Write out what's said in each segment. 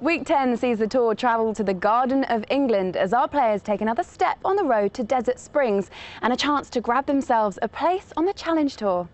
Week 10 sees the tour travel to the Garden of England as our players take another step on the road to Desert Springs and a chance to grab themselves a place on the Challenge Tour.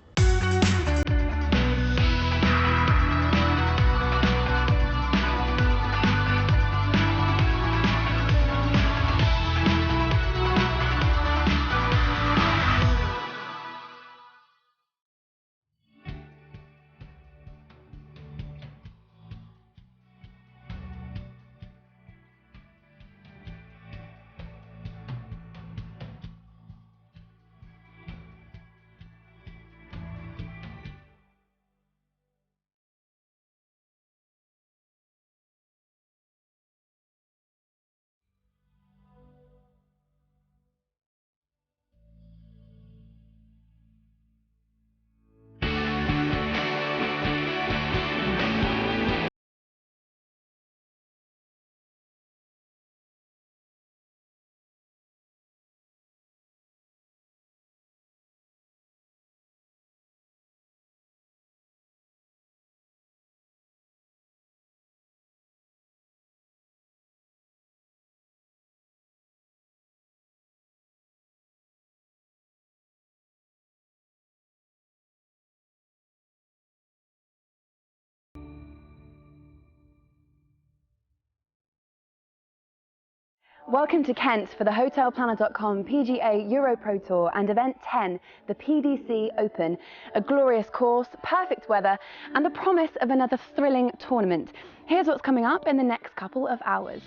Welcome to Kent for the HotelPlanner.com PGA EuroPro Tour and Event 10, the PDC Open. A glorious course, perfect weather and the promise of another thrilling tournament. Here's what's coming up in the next couple of hours.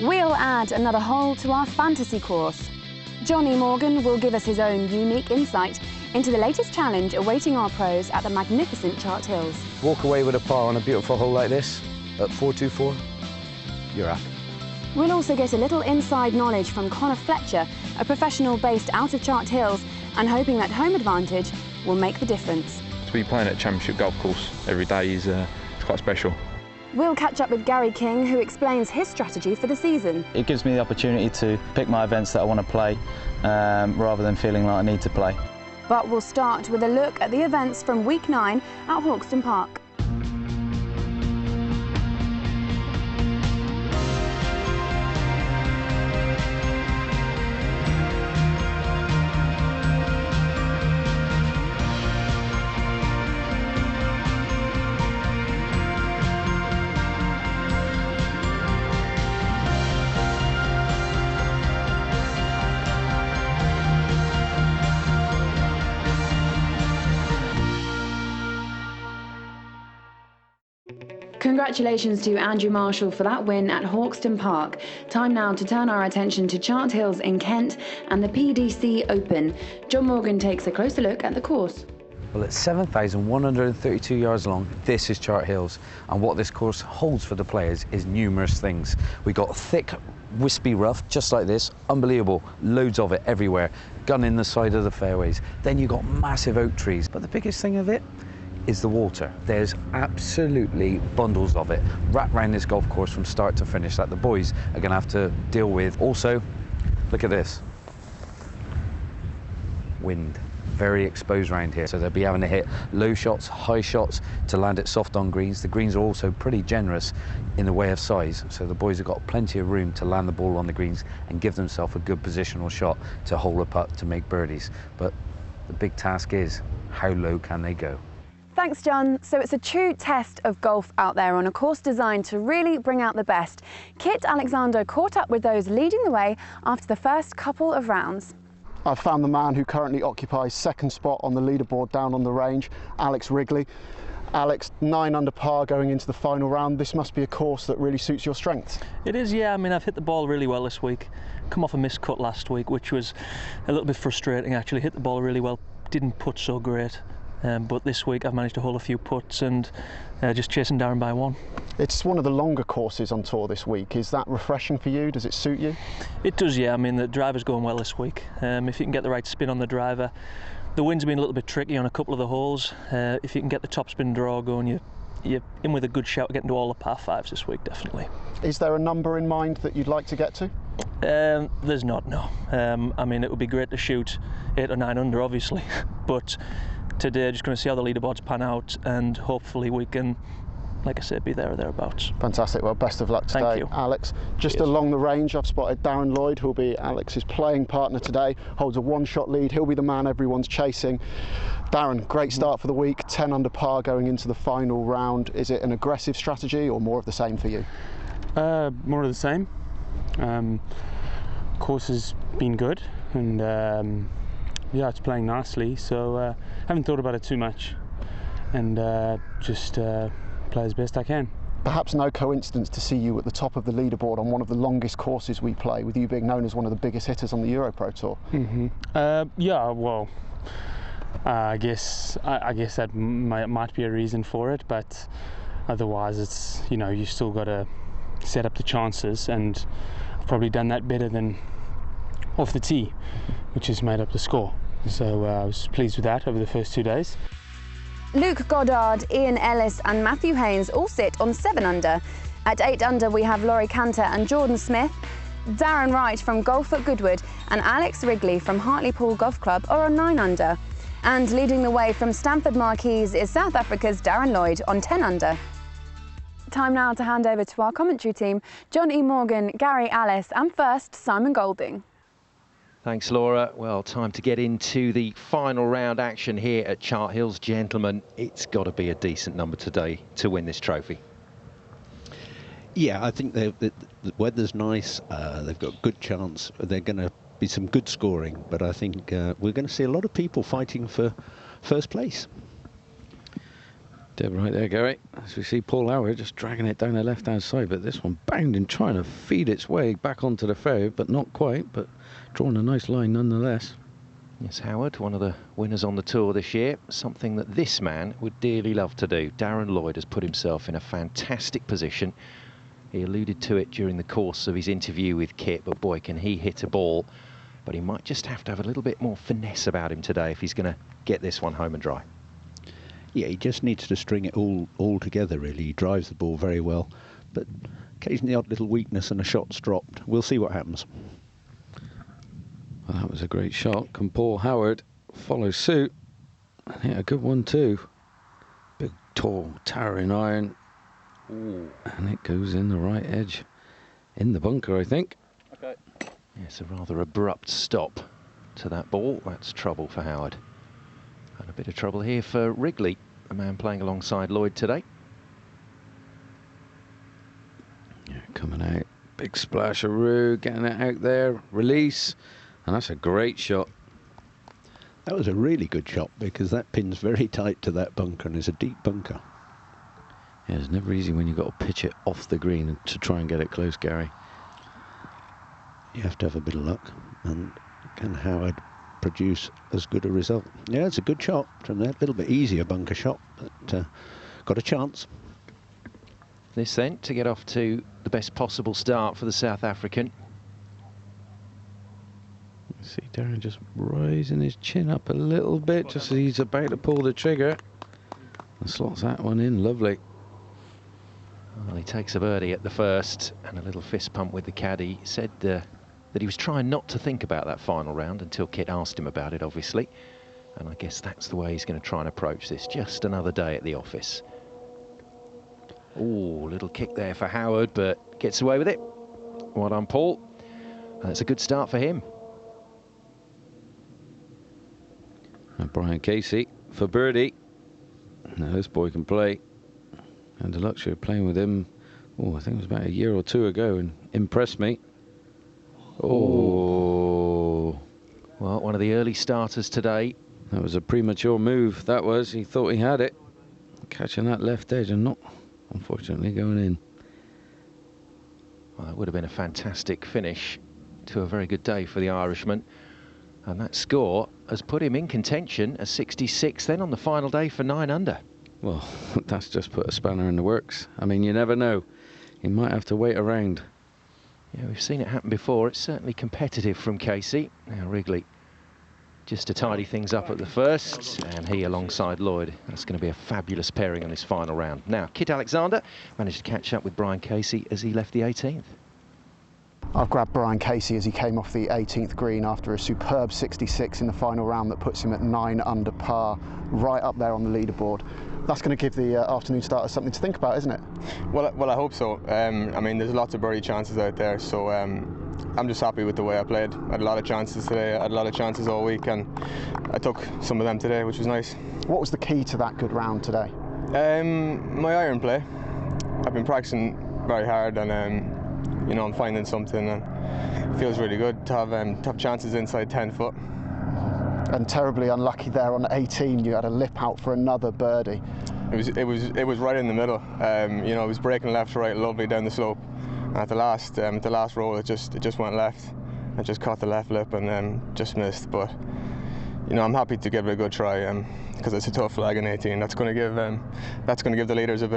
We'll add another hole to our fantasy course. Johnny Morgan will give us his own unique insight into the latest challenge awaiting our pros at the magnificent Chart Hills. Walk away with a par on a beautiful hole like this at 424. You're up. We'll also get a little inside knowledge from Connor Fletcher, a professional based out of Chart Hills, and hoping that home advantage will make the difference. To be playing at a championship golf course every day is it's quite special. We'll catch up with Gary King, who explains his strategy for the season. It gives me the opportunity to pick my events that I want to play, rather than feeling like I need to play. But we'll start with a look at the events from Week 9 at Hawkston Park. Congratulations to Andrew Marshall for that win at Hawkston Park. Time now to turn our attention to Chart Hills in Kent and the PDC Open. John Morgan takes a closer look at the course. Well, it's 7,132 yards long. This is Chart Hills, and what this course holds for the players is numerous things. We got thick, wispy rough, just like this, unbelievable, loads of it everywhere, gunning the side of the fairways. Then you got massive oak trees, but the biggest thing of it is the water. There's absolutely bundles of it wrapped around this golf course from start to finish that the boys are going to have to deal with. Also, look at this. Wind. Very exposed around here, so they'll be having to hit low shots, high shots to land it soft on greens. The greens are also pretty generous in the way of size, so the boys have got plenty of room to land the ball on the greens and give themselves a good positional shot to hole a putt to make birdies. But the big task is, how low can they go? Thanks, John. So it's a true test of golf out there on a course designed to really bring out the best. Kit Alexander caught up with those leading the way after the first couple of rounds. I've found the man who currently occupies second spot on the leaderboard down on the range, Alex Wrigley. Alex, 9 under par going into the final round. This must be a course that really suits your strengths. It is, yeah. I mean, I've hit the ball really well this week. Come off a missed cut last week, which was a little bit frustrating actually. Hit the ball really well, didn't putt so great. But this week I've managed to hole a few putts and just chasing down by one. It's one of the longer courses on tour this week. Is that refreshing for you? Does it suit you? It does, yeah. I mean, the driver's going well this week. If you can get the right spin on the driver. The wind's been a little bit tricky on a couple of the holes. If you can get the top spin draw going, you're in with a good shout at getting to all the par 5s this week, definitely. Is there a number in mind that you'd like to get to? There's not, no. I mean, it would be great to shoot 8 or 9 under, obviously, but today just going to see how the leaderboards pan out and hopefully we can like I said, be there or thereabouts. Fantastic. Well, best of luck today, Thank you. Alex. Just Cheers. along the range, I've spotted Darren Lloyd, who'll be Alex's playing partner today. Holds a one-shot lead. He'll be the man everyone's chasing. Darren, great start for the week. 10 under par going into the final round. Is it an aggressive strategy or more of the same for you? More of the same. Course has been good, and yeah, it's playing nicely. So haven't thought about it too much, and just play as best I can. Perhaps no coincidence to see you at the top of the leaderboard on one of the longest courses we play, with you being known as one of the biggest hitters on the EuroPro Tour. Yeah, well, I guess that might be a reason for it, but otherwise, it's, you know, you still got to set up the chances, and I've probably done that better than off the tee, which has made up the score. So I was pleased with that over the first 2 days. Luke Goddard, Ian Ellis and Matthew Haynes all sit on 7 under. At 8 under we have Laurie Cantor and Jordan Smith. Darren Wright from Golf at Goodwood and Alex Wrigley from Hartlepool Golf Club are on 9 under. And leading the way from Stamford Marquis is South Africa's Darren Lloyd on 10 under. Time now to hand over to our commentary team, John E. Morgan, Gary Alice and first Simon Golding. Thanks, Laura. Well, time to get into the final round action here at Chart Hills. Gentlemen, it's got to be a decent number today to win this trophy. Yeah, I think the weather's nice. They've got a good chance. They're going to be some good scoring, but I think we're going to see a lot of people fighting for first place. Dead right there, Gary. As we see Paul Howard just dragging it down the left-hand side, but this one bounding, trying to feed its way back onto the fairway, but not quite, but drawing a nice line nonetheless. Yes, Howard, one of the winners on the tour this year, something that this man would dearly love to do. Darren Lloyd has put himself in a fantastic position. He alluded to it during the course of his interview with Kit, but boy, can he hit a ball. But he might just have to have a little bit more finesse about him today if he's going to get this one home and dry. Yeah, he just needs to string it all together, really. He drives the ball very well, but occasionally the odd little weakness and a shot's dropped. We'll see what happens. Well, that was a great shot. Can Paul Howard follow suit and hit a good one too? Big, tall, towering iron. Ooh. And it goes in the right edge. In the bunker, I think. Okay. Yes, a rather abrupt stop to that ball. That's trouble for Howard. And a bit of trouble here for Wrigley, a man playing alongside Lloyd today. Yeah, coming out. Big splash of roux, getting it out there. Release. And that's a great shot. That was a really good shot, because that pin's very tight to that bunker, and it's a deep bunker. Yeah, it's never easy when you've got to pitch it off the green to try and get it close, Gary. You have to have a bit of luck, and can Howard produce as good a result? Yeah, it's a good shot from there. A little bit easier bunker shot, but got a chance. This then to get off to the best possible start for the South African. See Darren just raising his chin up a little bit just as he's about to pull the trigger. And slots that one in, lovely. Well, he takes a birdie at the first and a little fist pump with the caddy. Said that he was trying not to think about that final round until Kit asked him about it, obviously. And I guess that's the way he's going to try and approach this. Just another day at the office. Oh, little kick there for Howard, but gets away with it. Well done, Paul. That's a good start for him. And Brian Casey for birdie. Now this boy can play. And the luxury of playing with him, oh, I think it was about a year or two ago, and impressed me. Oh. Well, one of the early starters today. That was a premature move, that was. He thought he had it. Catching that left edge and not, unfortunately, going in. Well, that would have been a fantastic finish to a very good day for the Irishman. And that score has put him in contention as 66 then on the final day for 9 under. Well, that's just put a spanner in the works. I mean, you never know. He might have to wait around. Yeah, we've seen it happen before. It's certainly competitive from Casey. Now Wrigley just to tidy things up at the first, and he alongside Lloyd. That's going to be a fabulous pairing on this final round. Now, Kit Alexander managed to catch up with Brian Casey as he left the 18th. I've grabbed Brian Casey as he came off the 18th green after a superb 66 in the final round that puts him at 9 under par, right up there on the leaderboard. That's going to give the afternoon starters something to think about, isn't it? Well, I hope so. I mean, there's lots of birdie chances out there, so I'm just happy with the way I played. I had a lot of chances today, I had a lot of chances all week, and I took some of them today, which was nice. What was the key to that good round today? My iron play. I've been practicing very hard, and you know, I'm finding something, and it feels really good to have chances inside 10 foot. And terribly unlucky there on 18, you had a lip out for another birdie. It was right in the middle. You know, it was breaking left to right, lovely down the slope. And at the last roll, it just went left. I just caught the left lip and just missed. But you know, I'm happy to give it a good try because it's a tough flag in 18. That's going to give the leaders a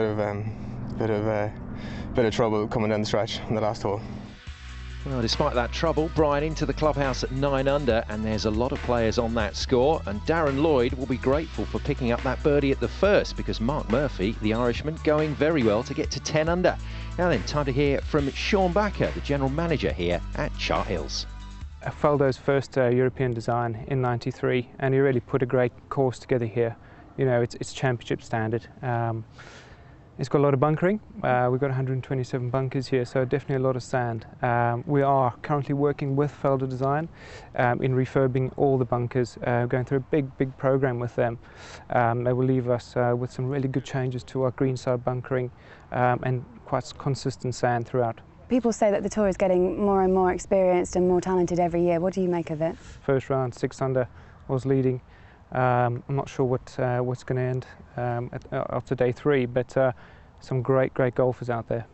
bit of trouble coming down the stretch in the last hole. Well, despite that trouble, Brian into the clubhouse at 9 under, and there's a lot of players on that score, and Darren Lloyd will be grateful for picking up that birdie at the first, because Mark Murphy, the Irishman, going very well to get to 10 under. Now then, time to hear from Sean Backer, the general manager here at Chart Hills. Faldo's first European design in '93, and he really put a great course together here. You know, it's championship standard. It's got a lot of bunkering. We've got 127 bunkers here, so definitely a lot of sand. We are currently working with Faldo Design in refurbing all the bunkers, going through a big program with them. They will leave us with some really good changes to our greenside bunkering and quite consistent sand throughout. People say that the tour is getting more and more experienced and more talented every year. What do you make of it? First round, 6 under, was leading. I'm not sure what's going to end after day 3, but some great golfers out there.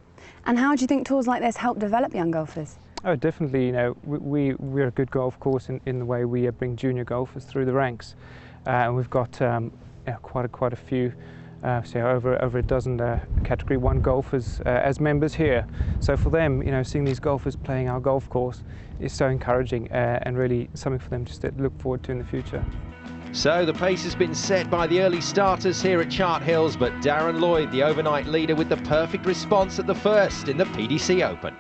And how do you think tours like this help develop young golfers? Oh, definitely. You know, we're a good golf course in the way we bring junior golfers through the ranks, and we've got quite a few. So over a dozen Category 1 golfers as members here. So for them, you know, seeing these golfers playing our golf course is so encouraging and really something for them just to look forward to in the future. So the pace has been set by the early starters here at Chart Hills, but Darren Lloyd, the overnight leader, with the perfect response at the first in the PDC Open.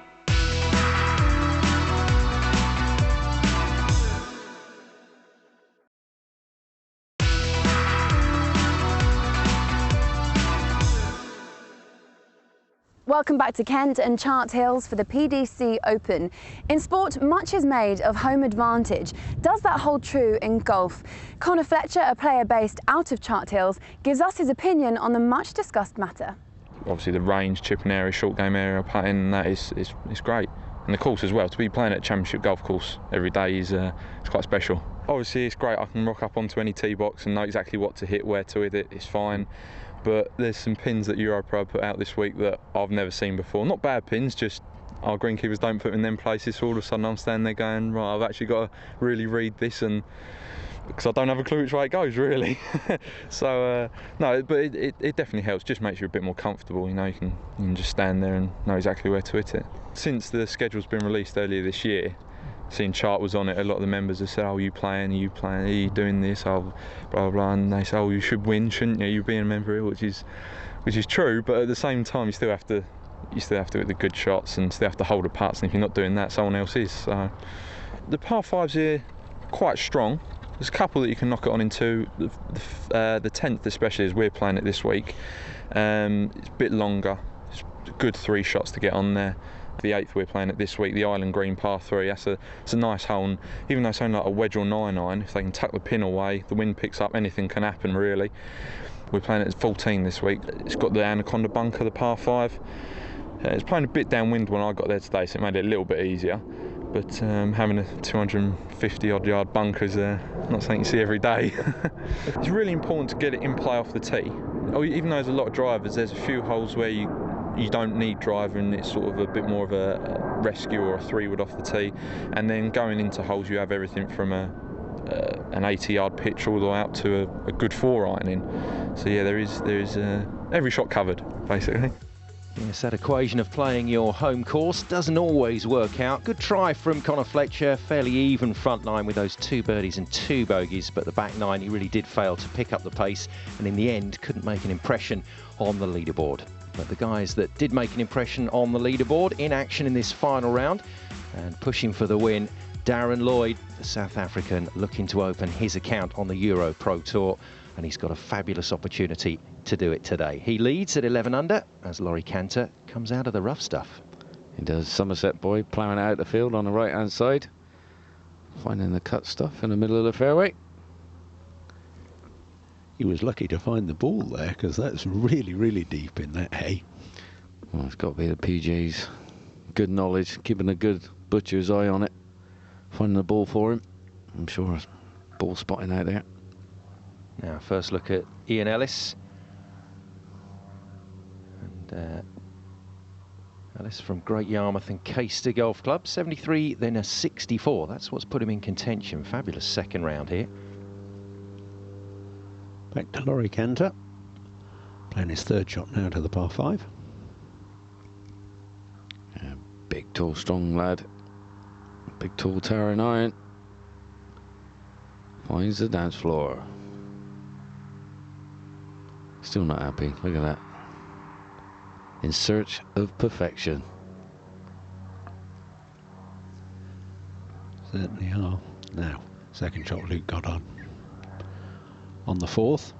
Welcome back to Kent and Chart Hills for the PDC Open. In sport, much is made of home advantage. Does that hold true in golf? Connor Fletcher, a player based out of Chart Hills, gives us his opinion on the much discussed matter. Obviously the range, chipping area, short game area, putting, that is great. And the course as well, to be playing at a championship golf course every day is it's quite special. Obviously it's great, I can rock up onto any tee box and know exactly what to hit, where to hit it, it's fine. But there's some pins that EuroPro put out this week that I've never seen before. Not bad pins, just our greenkeepers don't put them in them places, so all of a sudden I'm standing there going, right, I've actually got to really read this, and because I don't have a clue which way it goes, really. So, no, but it definitely helps, just makes you a bit more comfortable, you know, you can just stand there and know exactly where to hit it. Since the schedule's been released earlier this year, seeing Chart was on it, a lot of the members have said, oh, are you playing, are you doing this, oh, blah, blah, blah, and they say, oh, you should win, shouldn't you, you're being a member here, which is true, but at the same time, you still have to hit the good shots and still have to hold the putts, and if you're not doing that, someone else is. So the par 5s here, quite strong. There's a couple that you can knock it on into, the 10th especially, as we're playing it this week. It's a bit longer, it's a good 3 shots to get on there. The 8th we're playing it this week, the Island Green par 3, it's a nice hole, and even though it's only like a wedge or 9-iron, if they can tuck the pin away, the wind picks up, anything can happen really. We're playing it at 14 this week. It's got the Anaconda bunker, the par 5. It's playing a bit downwind when I got there today, so it made it a little bit easier. But having a 250 odd yard bunker is not something you see every day. It's really important to get it in play off the tee. Even though there's a lot of drivers, there's a few holes where you don't need driver and it's sort of a bit more of a rescue or a 3-wood off the tee. And then going into holes, you have everything from an 80-yard pitch all the way up to a good 4-iron in. So yeah, there is every shot covered, basically. Yes, that equation of playing your home course doesn't always work out. Good try from Connor Fletcher, fairly even front line with those 2 birdies and 2 bogeys, but the back 9 he really did fail to pick up the pace, and in the end couldn't make an impression on the leaderboard. But the guys that did make an impression on the leaderboard in action in this final round and pushing for the win, Darren Lloyd, the South African, looking to open his account on the EuroPro Tour and he's got a fabulous opportunity to do it today. He leads at 11 under as Laurie Cantor comes out of the rough stuff. He does. Somerset boy ploughing out the field on the right hand side, finding the cut stuff in the middle of the fairway. He was lucky to find the ball there, because that's really, really deep in that hay. Well, it's got to be the PG's good knowledge, keeping a good butcher's eye on it, finding the ball for him. I'm sure it's ball spotting out there. Now, first look at Ian Ellis. And Ellis from Great Yarmouth and Caister Golf Club. 73, then a 64. That's what's put him in contention. Fabulous second round here. Back to Laurie Cantor, playing his third shot now to the par 5. Yeah, big, tall, strong lad. Big, tall, towering iron. Finds the dance floor. Still not happy. Look at that. In search of perfection. Certainly are. Now, second shot, Luke Goddard. On the 4th,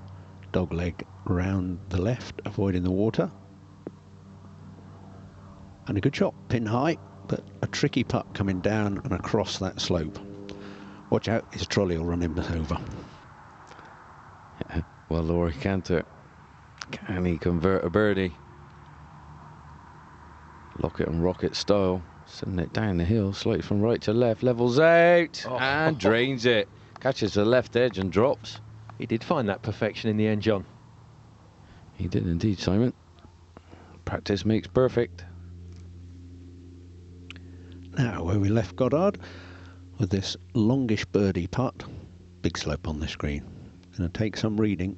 dog leg round the left, avoiding the water. And a good shot, pin high, but a tricky putt coming down and across that slope. Watch out, his trolley will run him over. Yeah, well, Laurie Cantor, can he convert a birdie? Locket and rocket style, sending it down the hill, slightly from right to left, levels out, and drains it. Catches the left edge and drops. He did find that perfection in the end, John. He did indeed, Simon. Practice makes perfect. Now, where we left Goddard, with this longish birdie putt, big slope on this green. Going to take some reading.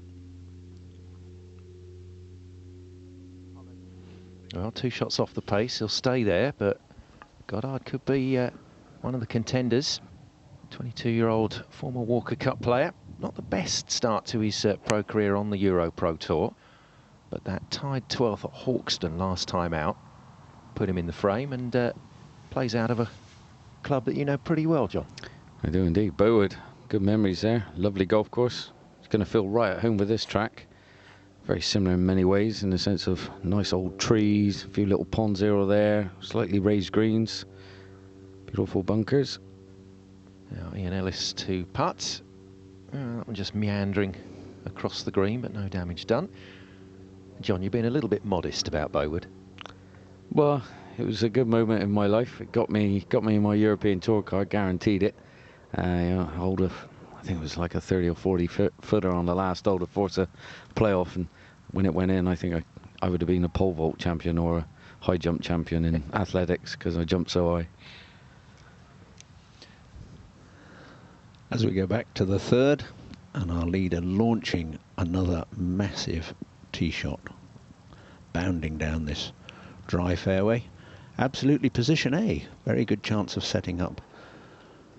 Well, 2 shots off the pace, he'll stay there, but Goddard could be one of the contenders. 22-year-old former Walker Cup player. Not the best start to his pro career on the EuroPro Tour, but that tied 12th at Hawkston last time out put him in the frame, and plays out of a club that you know pretty well, John. I do indeed. Bowood, good memories there. Lovely golf course. It's going to feel right at home with this track. Very similar in many ways, in the sense of nice old trees, a few little ponds here or there, slightly raised greens, beautiful bunkers. Now Ian Ellis to putt. That one just meandering across the green, but no damage done. John, you've been a little bit modest about Bowood. Well, it was a good moment in my life. It got me my European Tour card, guaranteed it. Hold of, I think it was like a 30 or 40 footer on the last hole to force a playoff, and when it went in, I think I would have been a pole vault champion or a high jump champion in athletics, because I jumped so high. As we go back to the 3rd, and our leader launching another massive tee shot, bounding down this dry fairway. Absolutely position A. Very good chance of setting up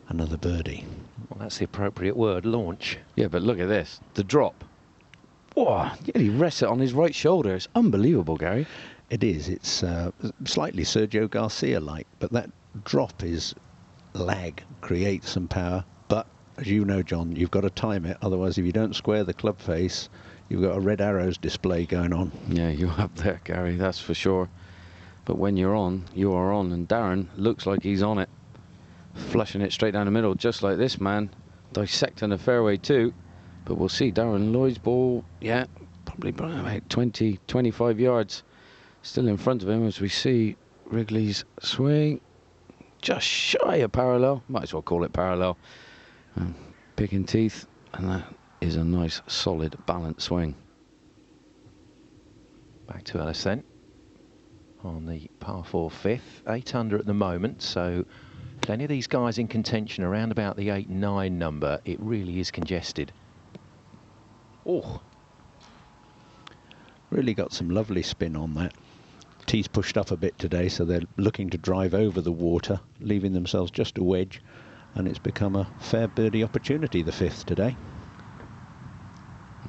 another birdie. Well, that's the appropriate word, launch. Yeah, but look at this, the drop. Whoa, yeah, he rests it on his right shoulder. It's unbelievable, Gary. It is. It's slightly Sergio Garcia-like, but that drop is lag, creates some power. But as you know, John, you've got to time it. Otherwise, if you don't square the club face, you've got a red arrows display going on. Yeah, you're up there, Gary, that's for sure. But when you're on, you are on, and Darren looks like he's on it. Flushing it straight down the middle, just like this man. Dissecting the fairway too. But we'll see Darren Lloyd's ball, yeah, probably about 20, 25 yards. Still in front of him as we see Wrigley's swing. Just shy of parallel, might as well call it parallel. Picking teeth, and that is a nice, solid, balanced swing. Back to Ellis then. On the par 4 5th, 8 under at the moment, so plenty of these guys in contention around about the 8-9 number. It really is congested. Oh, really got some lovely spin on that. Tee's pushed up a bit today, so they're looking to drive over the water, leaving themselves just a wedge, and it's become a fair birdie opportunity, the 5th today.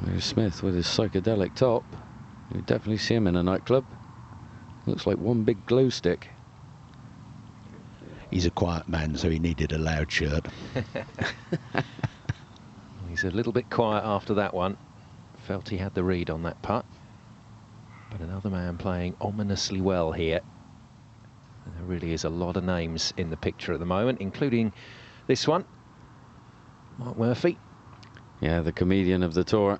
There's Smith with his psychedelic top. You definitely see him in a nightclub. Looks like one big glow stick. He's a quiet man, so he needed a loud shirt. He's a little bit quiet after that one. Felt he had the read on that putt. But another man playing ominously well here. And there really is a lot of names in the picture at the moment, including this one, Mark Murphy. Yeah, the comedian of the tour.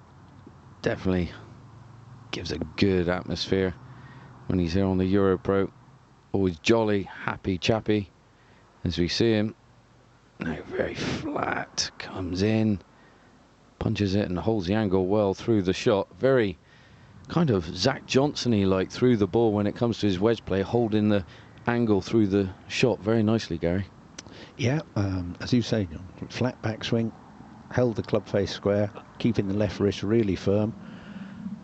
Definitely gives a good atmosphere when he's here on the EuroPro. Always jolly, happy chappy. As we see him, now very flat, comes in, punches it and holds the angle well through the shot. Very kind of Zach Johnson-y like through the ball when it comes to his wedge play, holding the angle through the shot very nicely, Gary. Yeah, as you say, flat backswing, held the club face square, keeping the left wrist really firm,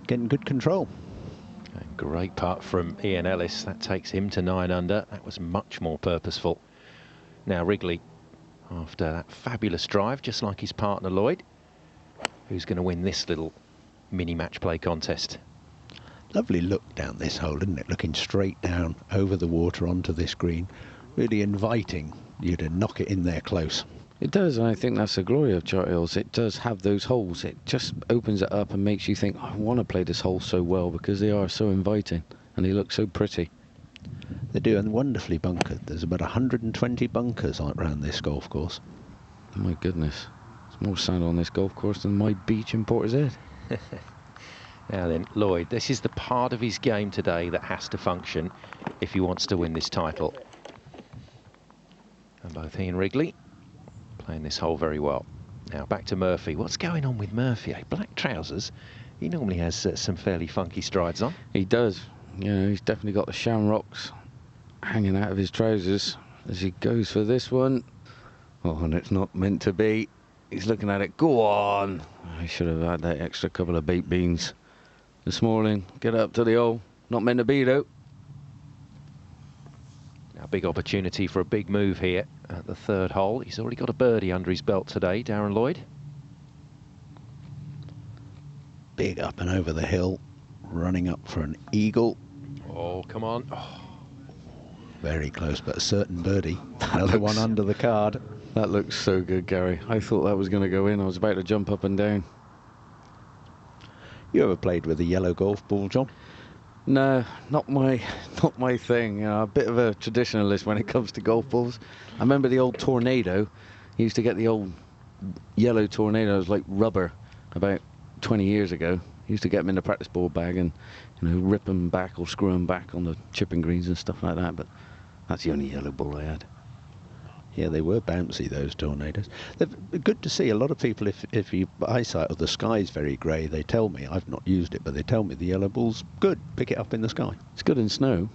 getting good control. And great putt from Ian Ellis. That takes him to 9 under. That was much more purposeful. Now Wrigley, after that fabulous drive, just like his partner Lloyd, who's going to win this little mini match play contest. Lovely look down this hole, isn't it? Looking straight down over the water onto this green. Really inviting you to knock it in there close. It does, and I think that's the glory of Chart Hills. It does have those holes. It just opens it up and makes you think, I want to play this hole so well, because they are so inviting and they look so pretty. They do, and wonderfully bunkered. There's about 120 bunkers around this golf course. Oh my goodness. There's more sand on this golf course than my beach in Portishead. Now then, Lloyd, this is the part of his game today that has to function if he wants to win this title. And both he and Wrigley playing this hole very well. Now back to Murphy. What's going on with Murphy? Black trousers. He normally has some fairly funky strides on. He does. You know, he's definitely got the shamrocks hanging out of his trousers as he goes for this one. Oh, and it's not meant to be. He's looking at it. Go on. I should have had that extra couple of baked beans this morning. Get up to the hole. Not meant to be, though. Now, big opportunity for a big move here at the 3rd hole. He's already got a birdie under his belt today, Darren Lloyd. Big up and over the hill, running up for an eagle. Oh, come on. Oh. Very close, but a certain birdie. Another one under the card. That looks so good, Gary. I thought that was going to go in. I was about to jump up and down. You ever played with a yellow golf ball, John? No, not my thing. You know, a bit of a traditionalist when it comes to golf balls. I remember the old Tornado. He used to get the old yellow Tornadoes like rubber about 20 years ago. He used to get them in the practice ball bag and, you know, rip them back or screw them back on the chipping greens and stuff like that. But that's the only yellow ball I had. Yeah, they were bouncy, those Tornadoes. They're good to see. A lot of people, if your eyesight of the sky is very grey, they tell me, I've not used it, but they tell me the yellow ball's good. Pick it up in the sky. It's good in snow.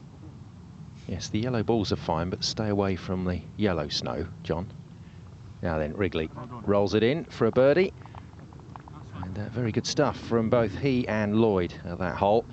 Yes, the yellow balls are fine, but stay away from the yellow snow, John. Now then, Wrigley rolls it in for a birdie. And very good stuff from both he and Lloyd at that hole.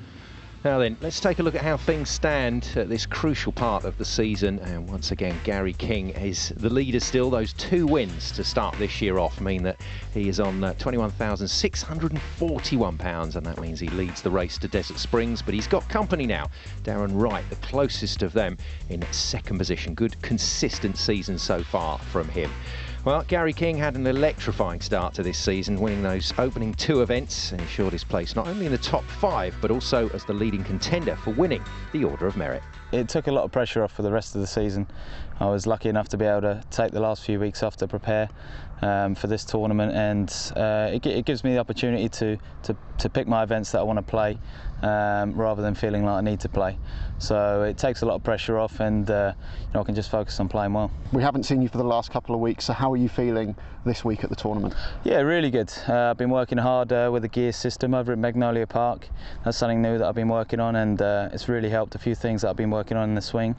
Now then, let's take a look at how things stand at this crucial part of the season. And once again, Gary King is the leader still. Those 2 wins to start this year off mean that he is on £21,641, and that means he leads the race to Desert Springs. But he's got company now. Darren Wright, the closest of them, in 2nd position. Good, consistent season so far from him. Well, Gary King had an electrifying start to this season, winning those opening 2 events and ensured his place not only in the top 5, but also as the leading contender for winning the Order of Merit. It took a lot of pressure off for the rest of the season. I was lucky enough to be able to take the last few weeks off to prepare for this tournament, and it gives me the opportunity to pick my events that I want to play rather than feeling like I need to play. So it takes a lot of pressure off, and I can just focus on playing well. We haven't seen you for the last couple of weeks, so how are you feeling this week at the tournament? Yeah, really good. I've been working hard with the gear system over at Magnolia Park. That's something new that I've been working on, and it's really helped a few things that I've been working on in the swing.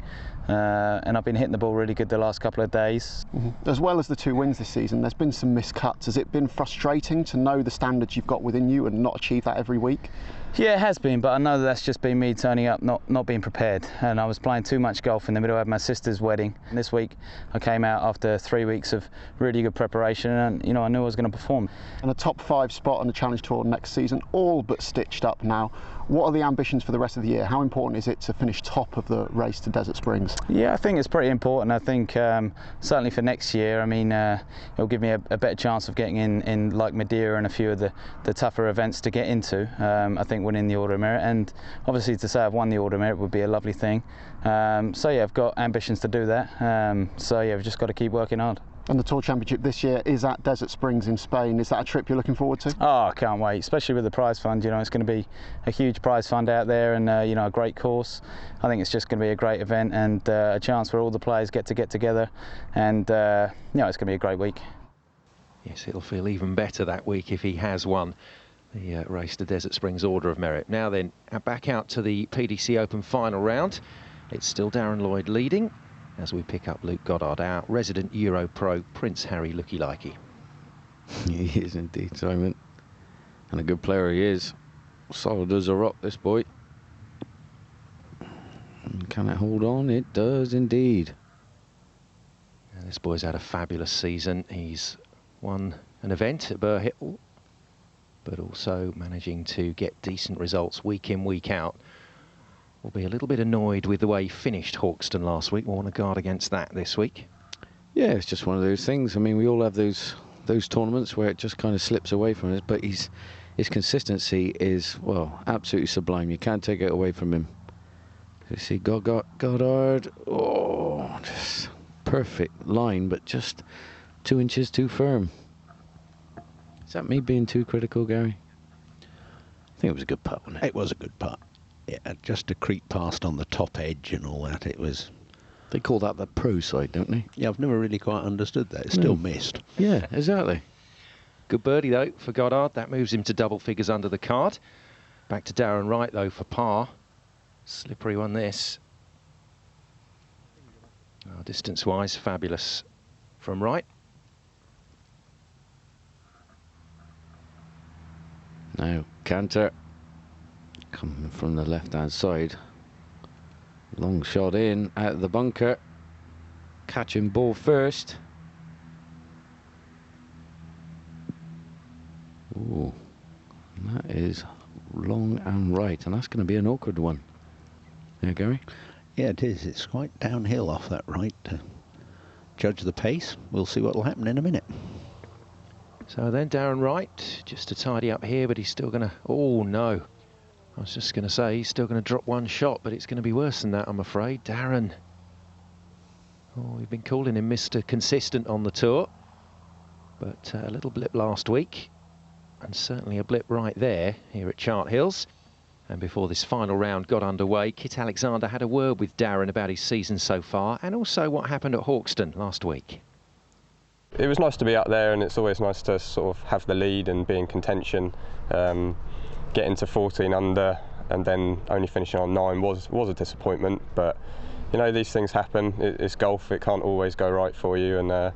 And I've been hitting the ball really good the last couple of days. As well as the 2 wins this season, there's been some missed cuts. Has it been frustrating to know the standards you've got within you and not achieve that every week? Yeah, it has been, but I know that's just been me turning up, not being prepared. And I was playing too much golf in the middle of my sister's wedding. And this week I came out after 3 weeks of really good preparation, and I knew I was going to perform. And a top 5 spot on the Challenge Tour next season, all but stitched up now. What are the ambitions for the rest of the year? How important is it to finish top of the race to Desert Springs? Yeah, I think it's pretty important. I think certainly for next year, I mean, it'll give me a better chance of getting in like Madeira and a few of the tougher events to get into. I think winning the Order of Merit, and obviously to say I've won the Order of Merit would be a lovely thing. So yeah, I've got ambitions to do that. So yeah, we've just got to keep working hard. And the Tour Championship this year is at Desert Springs in Spain. Is that a trip you're looking forward to? Oh, I can't wait, especially with the prize fund. You know, it's going to be a huge prize fund out there, and you know, a great course. I think it's just going to be a great event, and a chance where all the players get together, and you know, it's going to be a great week. Yes, it'll feel even better that week if he has won the race to Desert Springs Order of Merit. Now then, back out to the PDC Open final round. It's still Darren Lloyd leading, as we pick up Luke Goddard, our resident EuroPro Prince Harry looky-likey. He is indeed, Simon. And a good player he is. Solid as a rock, this boy. And can it hold on? It does indeed. And this boy's had a fabulous season. He's won an event at Burr Hill, but also managing to get decent results week in, week out. Will be a little bit annoyed with the way he finished Hawkston last week. We'll want to guard against that this week. Yeah, it's just one of those things. I mean, we all have those tournaments where it just kind of slips away from us, but his consistency is, well, absolutely sublime. You can't take it away from him. You see Goddard, oh, just perfect line, but just 2 inches too firm. Is that me being too critical, Gary? I think it was a good putt, wasn't it? It was a good putt. Yeah, just to creep past on the top edge and all that, it was... They call that the pro side, don't they? Yeah, I've never really quite understood that. It's still missed. Yeah, exactly. Good birdie, though, for Goddard. That moves him to double figures under the card. Back to Darren Wright, though, for par. Slippery one, this. Oh, distance-wise, fabulous from Wright. Now, Canter. Coming from the left-hand side. Long shot in, out of the bunker. Catching ball first. Ooh, that is long and right, and that's going to be an awkward one. Yeah, Gary? Yeah, it is. It's quite downhill off that right. To judge the pace, we'll see what will happen in a minute. So then Darren Wright, just to tidy up here, but he's still going to... Oh, no. I was just going to say, he's still going to drop one shot, but it's going to be worse than that, I'm afraid. Darren. Oh, we've been calling him Mr. Consistent on the tour. But a little blip last week. And certainly a blip right there, here at Chart Hills. And before this final round got underway, Kit Alexander had a word with Darren about his season so far, and also what happened at Hawkston last week. It was nice to be out there, and it's always nice to sort of have the lead and be in contention. Getting to 14 under and then only finishing on 9 was a disappointment, but you know, these things happen. It's golf, it can't always go right for you, and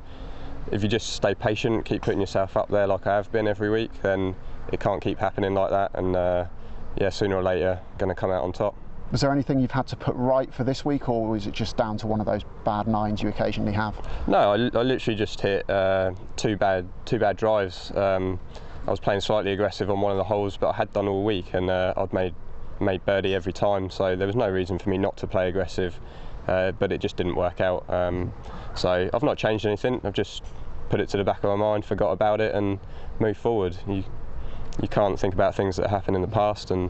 if you just stay patient, keep putting yourself up there like I have been every week, then it can't keep happening like that, and yeah, sooner or later going to come out on top. Was there anything you've had to put right for this week, or was it just down to one of those bad 9s you occasionally have? No, I literally just hit two bad drives. I was playing slightly aggressive on one of the holes, but I had done all week, and I'd made birdie every time, so there was no reason for me not to play aggressive, but it just didn't work out. So I've not changed anything. I've just put it to the back of my mind, forgot about it, and moved forward. You can't think about things that happened in the past, and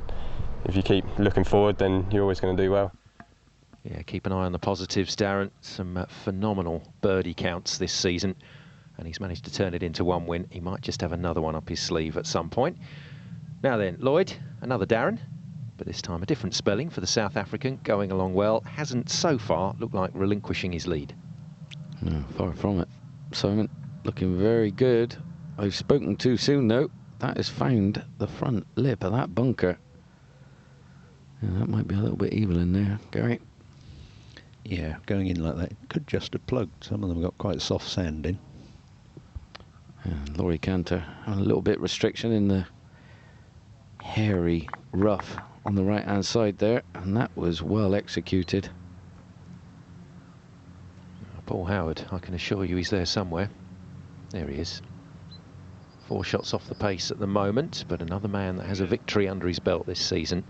if you keep looking forward, then you're always going to do well. Yeah, keep an eye on the positives, Darren. Some phenomenal birdie counts this season, and he's managed to turn it into one win. He might just have another one up his sleeve at some point. Now then, Lloyd, another Darren, but this time a different spelling for the South African, going along well. Hasn't so far looked like relinquishing his lead. No, far from it. Simon, looking very good. I've spoken too soon, though. That has found the front lip of that bunker. Yeah, that might be a little bit evil in there, Gary. Yeah, going in like that could just have plugged. Some of them got quite soft sand in. Laurie Canter, a little bit restriction in the hairy rough on the right hand side there, and that was well executed. Paul Howard, I can assure you he's there somewhere. There he is. 4 shots off the pace at the moment, but another man that has a victory under his belt this season.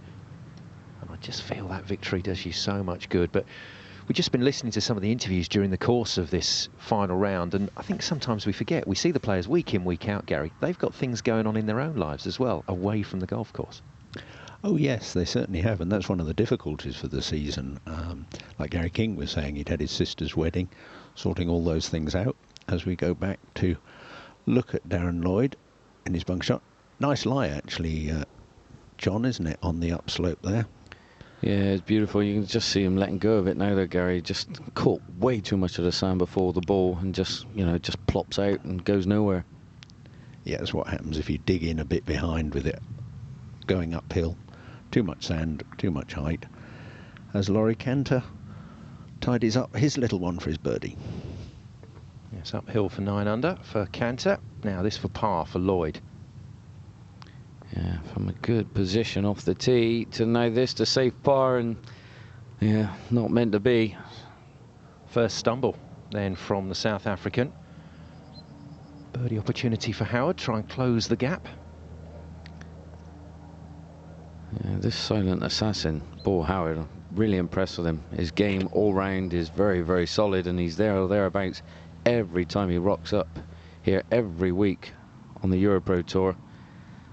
just feel that victory does you so much good. But we've just been listening to some of the interviews during the course of this final round, and I think sometimes we forget. We see the players week in, week out, Gary. They've got things going on in their own lives as well, away from the golf course. Oh yes, they certainly have, and that's one of the difficulties for the season. Like Gary King was saying, he'd had his sister's wedding, sorting all those things out. As we go back to look at Darren Lloyd in his bunk shot. Nice lie, actually, John, isn't it, on the upslope there? Yeah, it's beautiful. You can just see him letting go of it now, though, Gary. Just caught way too much of the sand before the ball and just, you know, just plops out and goes nowhere. Yeah, that's what happens if you dig in a bit behind with it going uphill. Too much sand, too much height. As Laurie Cantor tidies up his little one for his birdie. Yes, uphill for 9 under for Cantor. Now this for par for Lloyd. Yeah, from a good position off the tee to now this to safe par, and yeah, not meant to be. First stumble then from the South African. Birdie opportunity for Howard, try and close the gap. Yeah, this silent assassin, Paul Howard, really impressed with him. His game all round is very, very solid, and he's there or thereabouts every time he rocks up here every week on the EuroPro Tour.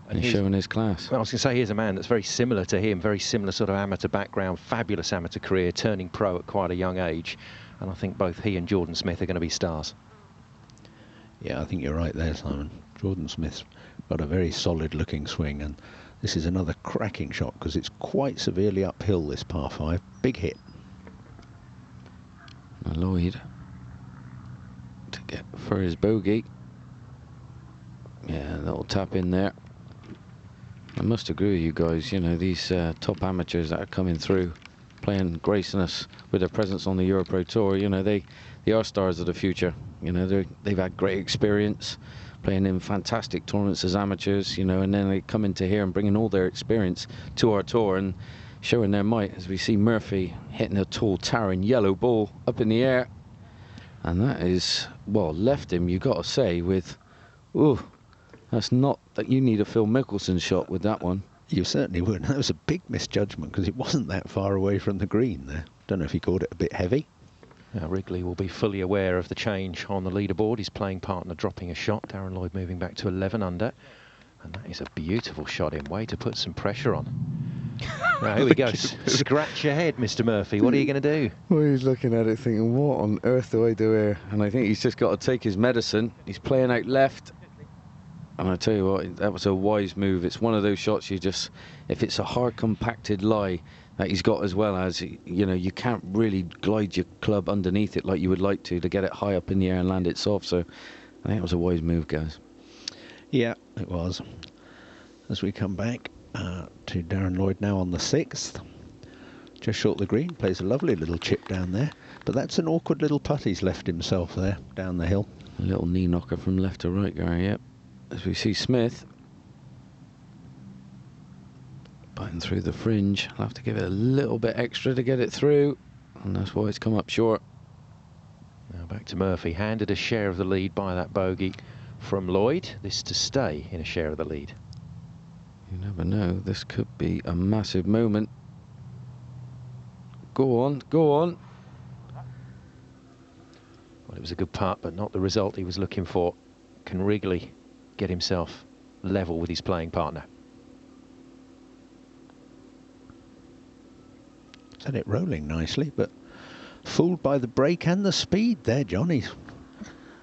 And he's showing his class. Well, I was going to say, here's a man that's very similar to him, very similar sort of amateur background, fabulous amateur career, turning pro at quite a young age. And I think both he and Jordan Smith are going to be stars. Yeah, I think you're right there, Simon. Jordan Smith's got a very solid looking swing, and this is another cracking shot because it's quite severely uphill, this par 5. Big hit. Lloyd to get for his bogey. Yeah, that'll tap in there. I must agree with you guys, you know, these top amateurs that are coming through, playing, gracing us with their presence on the EuroPro Tour, you know, they are stars of the future. You know, they've had great experience playing in fantastic tournaments as amateurs, you know, and then they come into here and bringing all their experience to our tour and showing their might, as we see Murphy hitting a tall, towering yellow ball up in the air. And that is, well, left him, you got to say, with, ooh, that's not that you need a Phil Mickelson shot with that one. You certainly would. That was a big misjudgment because it wasn't that far away from the green there. Don't know if he called it a bit heavy. Now Wrigley will be fully aware of the change on the leaderboard. His playing partner dropping a shot. Darren Lloyd moving back to 11 under. And that is a beautiful shot in. Way to put some pressure on. Now, here we go. Scratch your head, Mr. Murphy. What are you going to do? Well, he's looking at it thinking, what on earth do I do here? And I think he's just got to take his medicine. He's playing out left. And I tell you what, that was a wise move. It's one of those shots you just, if it's a hard compacted lie that he's got, as well as, you know, you can't really glide your club underneath it like you would like to get it high up in the air and land it soft. So I think it was a wise move, guys. Yeah, it was. As we come back to Darren Lloyd now on the 6th, just short the green, plays a lovely little chip down there, but that's an awkward little putt he's left himself there down the hill. A little knee knocker from left to right, Gary. Yep. As we see Smith butting through the fringe. I'll have to give it a little bit extra to get it through, and that's why it's come up short. Now back to Murphy, handed a share of the lead by that bogey from Lloyd. This to stay in a share of the lead. You never know, this could be a massive moment. Go on, go on. Well, it was a good putt, but not the result he was looking for. Can Wrigley get himself level with his playing partner? Set it rolling nicely, but fooled by the break and the speed there, Johnny.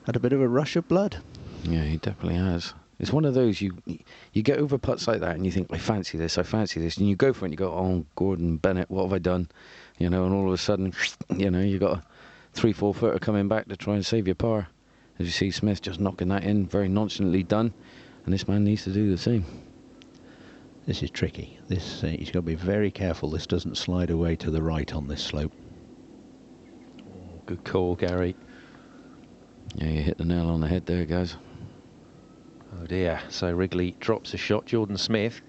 Had a bit of a rush of blood. Yeah, he definitely has. It's one of those, you get over putts like that and you think, I fancy this, and you go for it and you go, oh, Gordon Bennett, what have I done? You know, and all of a sudden, you know, you got a 3-4 footer coming back to try and save your par. As you see Smith just knocking that in, very nonchalantly done, and this man needs to do the same. This is tricky. This he's got to be very careful this doesn't slide away to the right on this slope. Good call, Gary. Yeah, you hit the nail on the head there, guys. Oh dear, so Wrigley drops a shot. Jordan Smith,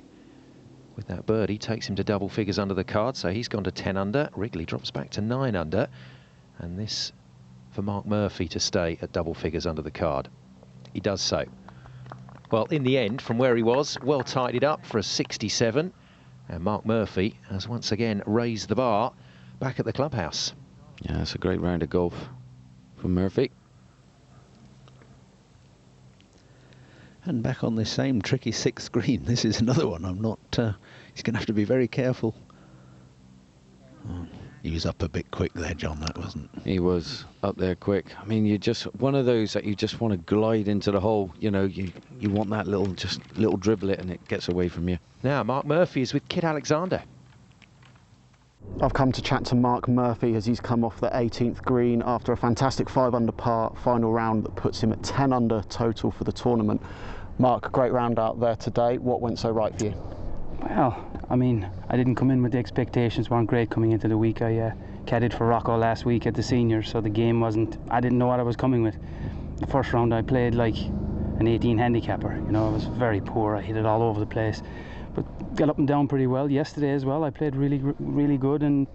with that birdie, takes him to double figures under the card, so he's gone to 10 under. Wrigley drops back to 9 under, and this for Mark Murphy to stay at double figures under the card. He does so. Well, in the end, from where he was, well tidied up for a 67. And Mark Murphy has once again raised the bar back at the clubhouse. Yeah, it's a great round of golf from Murphy. And back on this same tricky 6th green. This is another one. I'm not. He's going to have to be very careful. Oh, he was up a bit quick there, John. That wasn't. He was up there quick. I mean, you just one of those that you just want to glide into the hole. You know, you want that little dribble it, and it gets away from you. Now Mark Murphy is with Kit Alexander. I've come to chat to Mark Murphy as he's come off the 18th green after a fantastic 5 under par final round that puts him at 10 under total for the tournament. Mark, great round out there today. What went so right for you? Well, I mean, I didn't come in with the expectations weren't great coming into the week. I caddied for Rocco last week at the seniors, so the game wasn't, I didn't know what I was coming with. The first round I played like an 18 handicapper, you know, I was very poor, I hit it all over the place. But got up and down pretty well. Yesterday as well, I played really good, and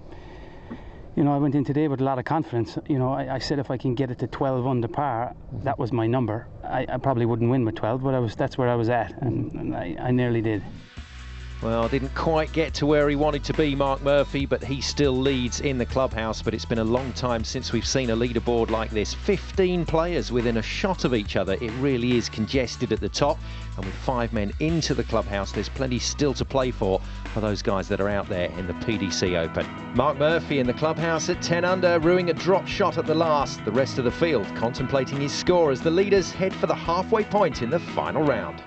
you know, I went in today with a lot of confidence. You know, I said if I can get it to 12 under par, that was my number. I probably wouldn't win with 12, but that's where I was at, and I nearly did. Well, didn't quite get to where he wanted to be, Mark Murphy, but he still leads in the clubhouse. But it's been a long time since we've seen a leaderboard like this. 15 players within a shot of each other. It really is congested at the top. And with 5 men into the clubhouse, there's plenty still to play for those guys that are out there in the PDC Open. Mark Murphy in the clubhouse at 10 under, ruining a drop shot at the last. The rest of the field contemplating his score as the leaders head for the halfway point in the final round.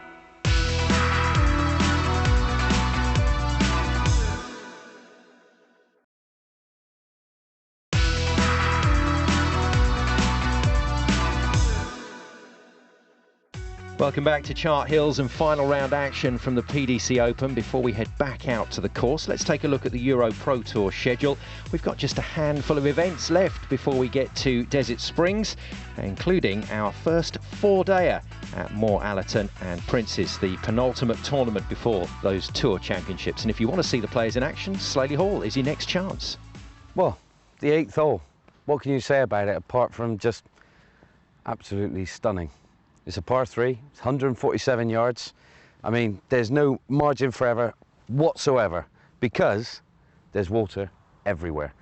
Welcome back to Chart Hills and final round action from the PDC Open. Before we head back out to the course, let's take a look at the EuroPro Tour schedule. We've got just a handful of events left before we get to Desert Springs, including our first 4-dayer at Moore Allerton and Princes, the penultimate tournament before those Tour Championships. And if you want to see the players in action, Slaley Hall is your next chance. Well, the 8th hole. What can you say about it apart from just absolutely stunning? It's a par 3, it's 147 yards. I mean, there's no margin for error whatsoever because there's water everywhere.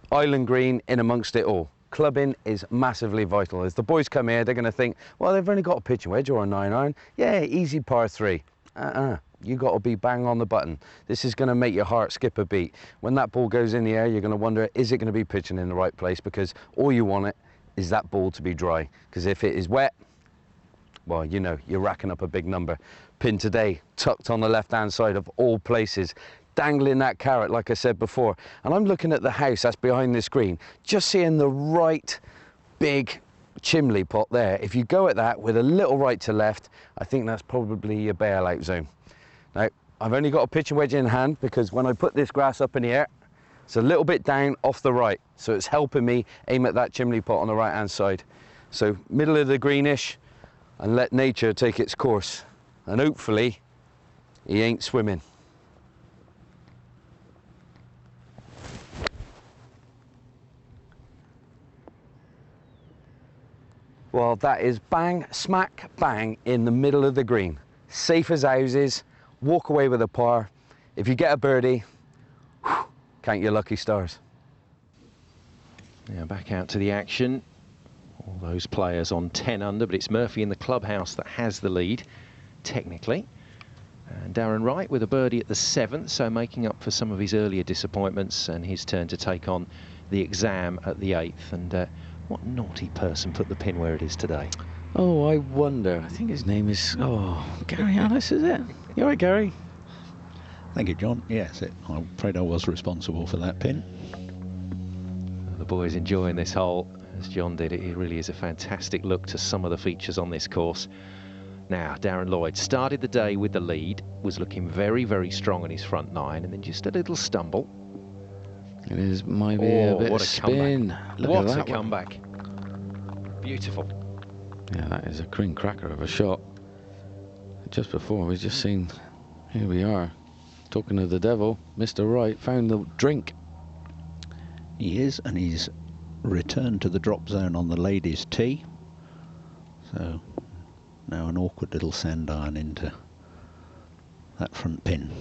Island green in amongst it all. Clubbing is massively vital. As the boys come here, they're going to think, well, they've only got a pitching wedge or a 9-iron. Yeah, easy par 3. You got to be bang on the button. This is going to make your heart skip a beat. When that ball goes in the air, you're going to wonder, is it going to be pitching in the right place? Because all you want it is that ball to be dry. Because if it is wet, well, you know, you're racking up a big number. Pin today, tucked on the left-hand side of all places, dangling that carrot, like I said before. And I'm looking at the house that's behind the screen, just seeing the right big chimney pot there. If you go at that with a little right to left, I think that's probably your bailout zone. Now, I've only got a pitching wedge in hand because when I put this grass up in the air, it's a little bit down off the right. So it's helping me aim at that chimney pot on the right-hand side. So middle of the greenish, and let nature take its course. And hopefully, he ain't swimming. Well, that is bang, smack, bang in the middle of the green. Safe as houses, walk away with a par. If you get a birdie, whew, count your lucky stars. Now back out to the action. All those players on 10 under, but it's Murphy in the clubhouse that has the lead, technically. And Darren Wright with a birdie at the 7th, so making up for some of his earlier disappointments, and his turn to take on the exam at the 8th. And what naughty person put the pin where it is today? Oh, I wonder. I think his name is, Gary Alice, is it? You all right, Gary? Thank you, John. Yes, I'm afraid I was responsible for that pin. The boys enjoying this hole, as John did. It really is a fantastic look to some of the features on this course. Now, Darren Lloyd started the day with the lead, was looking very, very strong on his front 9, and then just a little stumble. It is might be a bit of spin. What a comeback. Beautiful. Yeah, that is a cream cracker of a shot. Just before, we've just seen, here we are, talking to the devil, Mr. Wright found the drink. He is, and he's returned to the drop zone on the ladies' tee. So now an awkward little sand iron into that front pin.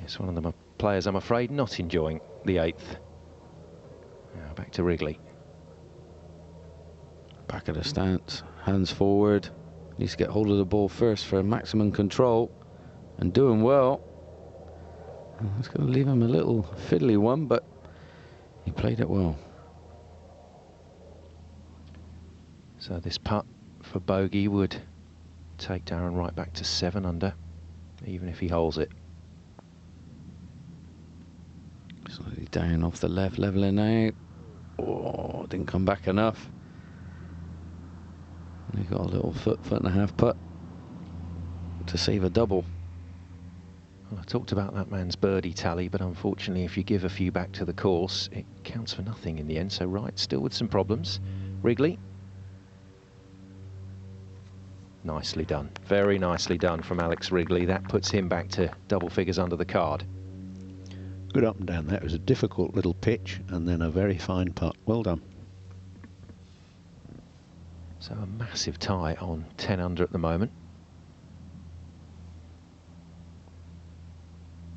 Yes, one of them a players, I'm afraid, not enjoying the 8th. Now back to Wrigley. Back of the stance, hands forward. Needs to get hold of the ball first for maximum control, and doing well. It's going to leave him a little fiddly one, but he played it well. So this putt for bogey would take Darren right back to 7 under, even if he holds it. Slowly down off the left, leveling out. Oh, didn't come back enough. And he got a little foot and a half putt to save a double. Well, I talked about that man's birdie tally, but unfortunately if you give a few back to the course, it counts for nothing in the end. So Wright still with some problems. Wrigley. Nicely done. Very nicely done from Alex Wrigley. That puts him back to double figures under the card. Good up and down. That was a difficult little pitch and then a very fine putt. Well done. So a massive tie on 10 under at the moment.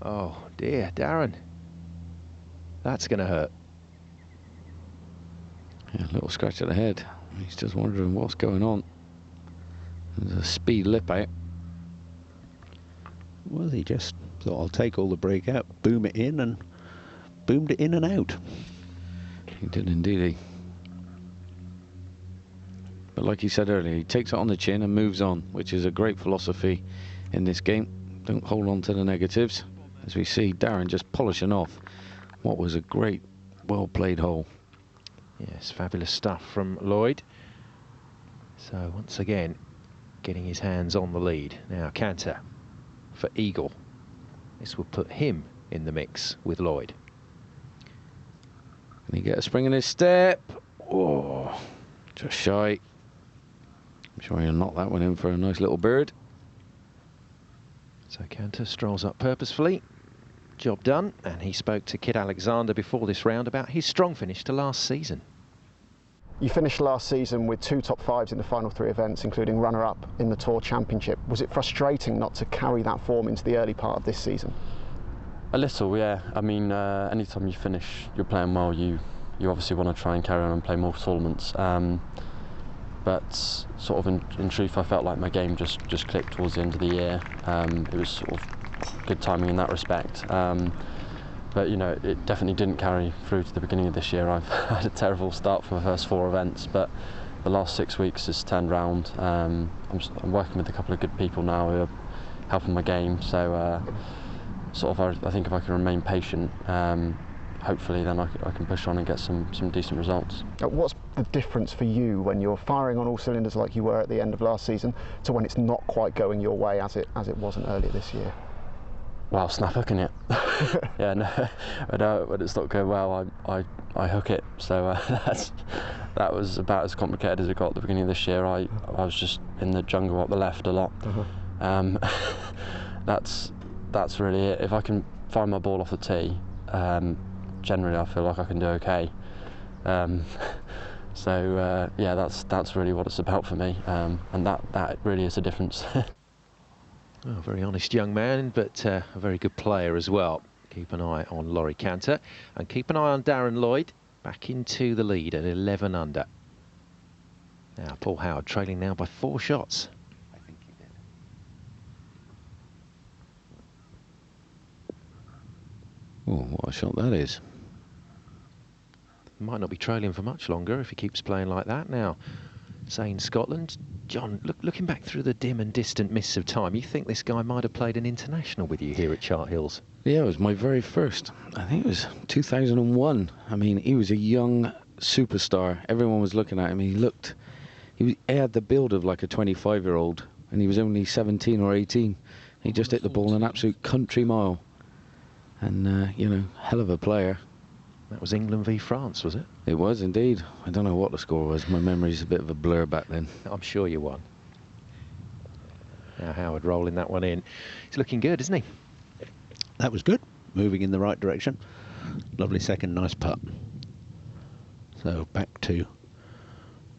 Oh dear, Darren. That's going to hurt. Yeah, a little scratch at the head. He's just wondering what's going on. There's a speed lip out. Well, he just thought, I'll take all the break out, boom it in, and boomed it in and out. He did indeed. But like you said earlier, he takes it on the chin and moves on, which is a great philosophy in this game. Don't hold on to the negatives. As we see Darren just polishing off what was a great, well-played hole. Yes, fabulous stuff from Lloyd. So once again, getting his hands on the lead. Now Canter for eagle. This will put him in the mix with Lloyd. Can he get a spring in his step? Oh, just shy. I'm sure he'll knock that one in for a nice little bird. So Canter strolls up purposefully. Job done. And he spoke to Kit Alexander before this round about his strong finish to last season. You finished last season with 2 top 5s in the final 3 events, including runner-up in the Tour Championship. Was it frustrating not to carry that form into the early part of this season? A little, yeah. I mean, anytime you finish, you're playing well, you obviously want to try and carry on and play more tournaments. But sort of in truth, I felt like my game just clicked towards the end of the year. It was sort of good timing in that respect. But you know, it definitely didn't carry through to the beginning of this year. I've had a terrible start for my first 4 events, but the last 6 weeks has turned round. I'm working with a couple of good people now who are helping my game. So sort of, I think if I can remain patient, hopefully then I can push on and get some decent results. What's the difference for you when you're firing on all cylinders like you were at the end of last season to when it's not quite going your way as it wasn't earlier this year? Well, snap hooking it. Yeah, no, when it's not going well, I hook it. So that was about as complicated as it got at the beginning of this year. I was just in the jungle up the left a lot. That's really it. If I can find my ball off the tee, generally I feel like I can do okay. So yeah, that's really what it's about for me, and that really is a difference. Oh, very honest young man, but a very good player as well. Keep an eye on Laurie Canter and keep an eye on Darren Lloyd, back into the lead at 11 under. Now Paul Howard trailing now by 4 shots. I think he did. Oh, what a shot that is. Might not be trailing for much longer if he keeps playing like that. Now, saying Scotland, John, looking back through the dim and distant mists of time, you think this guy might have played an international with you here at Chart Hills? Yeah, it was my very first. I think it was 2001. I mean, he was a young superstar. Everyone was looking at him. He had the build of like a 25-year-old, and he was only 17 or 18. He just hit the ball an absolute country mile. And, you know, hell of a player. That was England v France, was it? It was indeed. I don't know what the score was. My memory's a bit of a blur back then. I'm sure you won. Now Howard rolling that one in. He's looking good, isn't he? That was good. Moving in the right direction. Lovely second, nice putt. So back to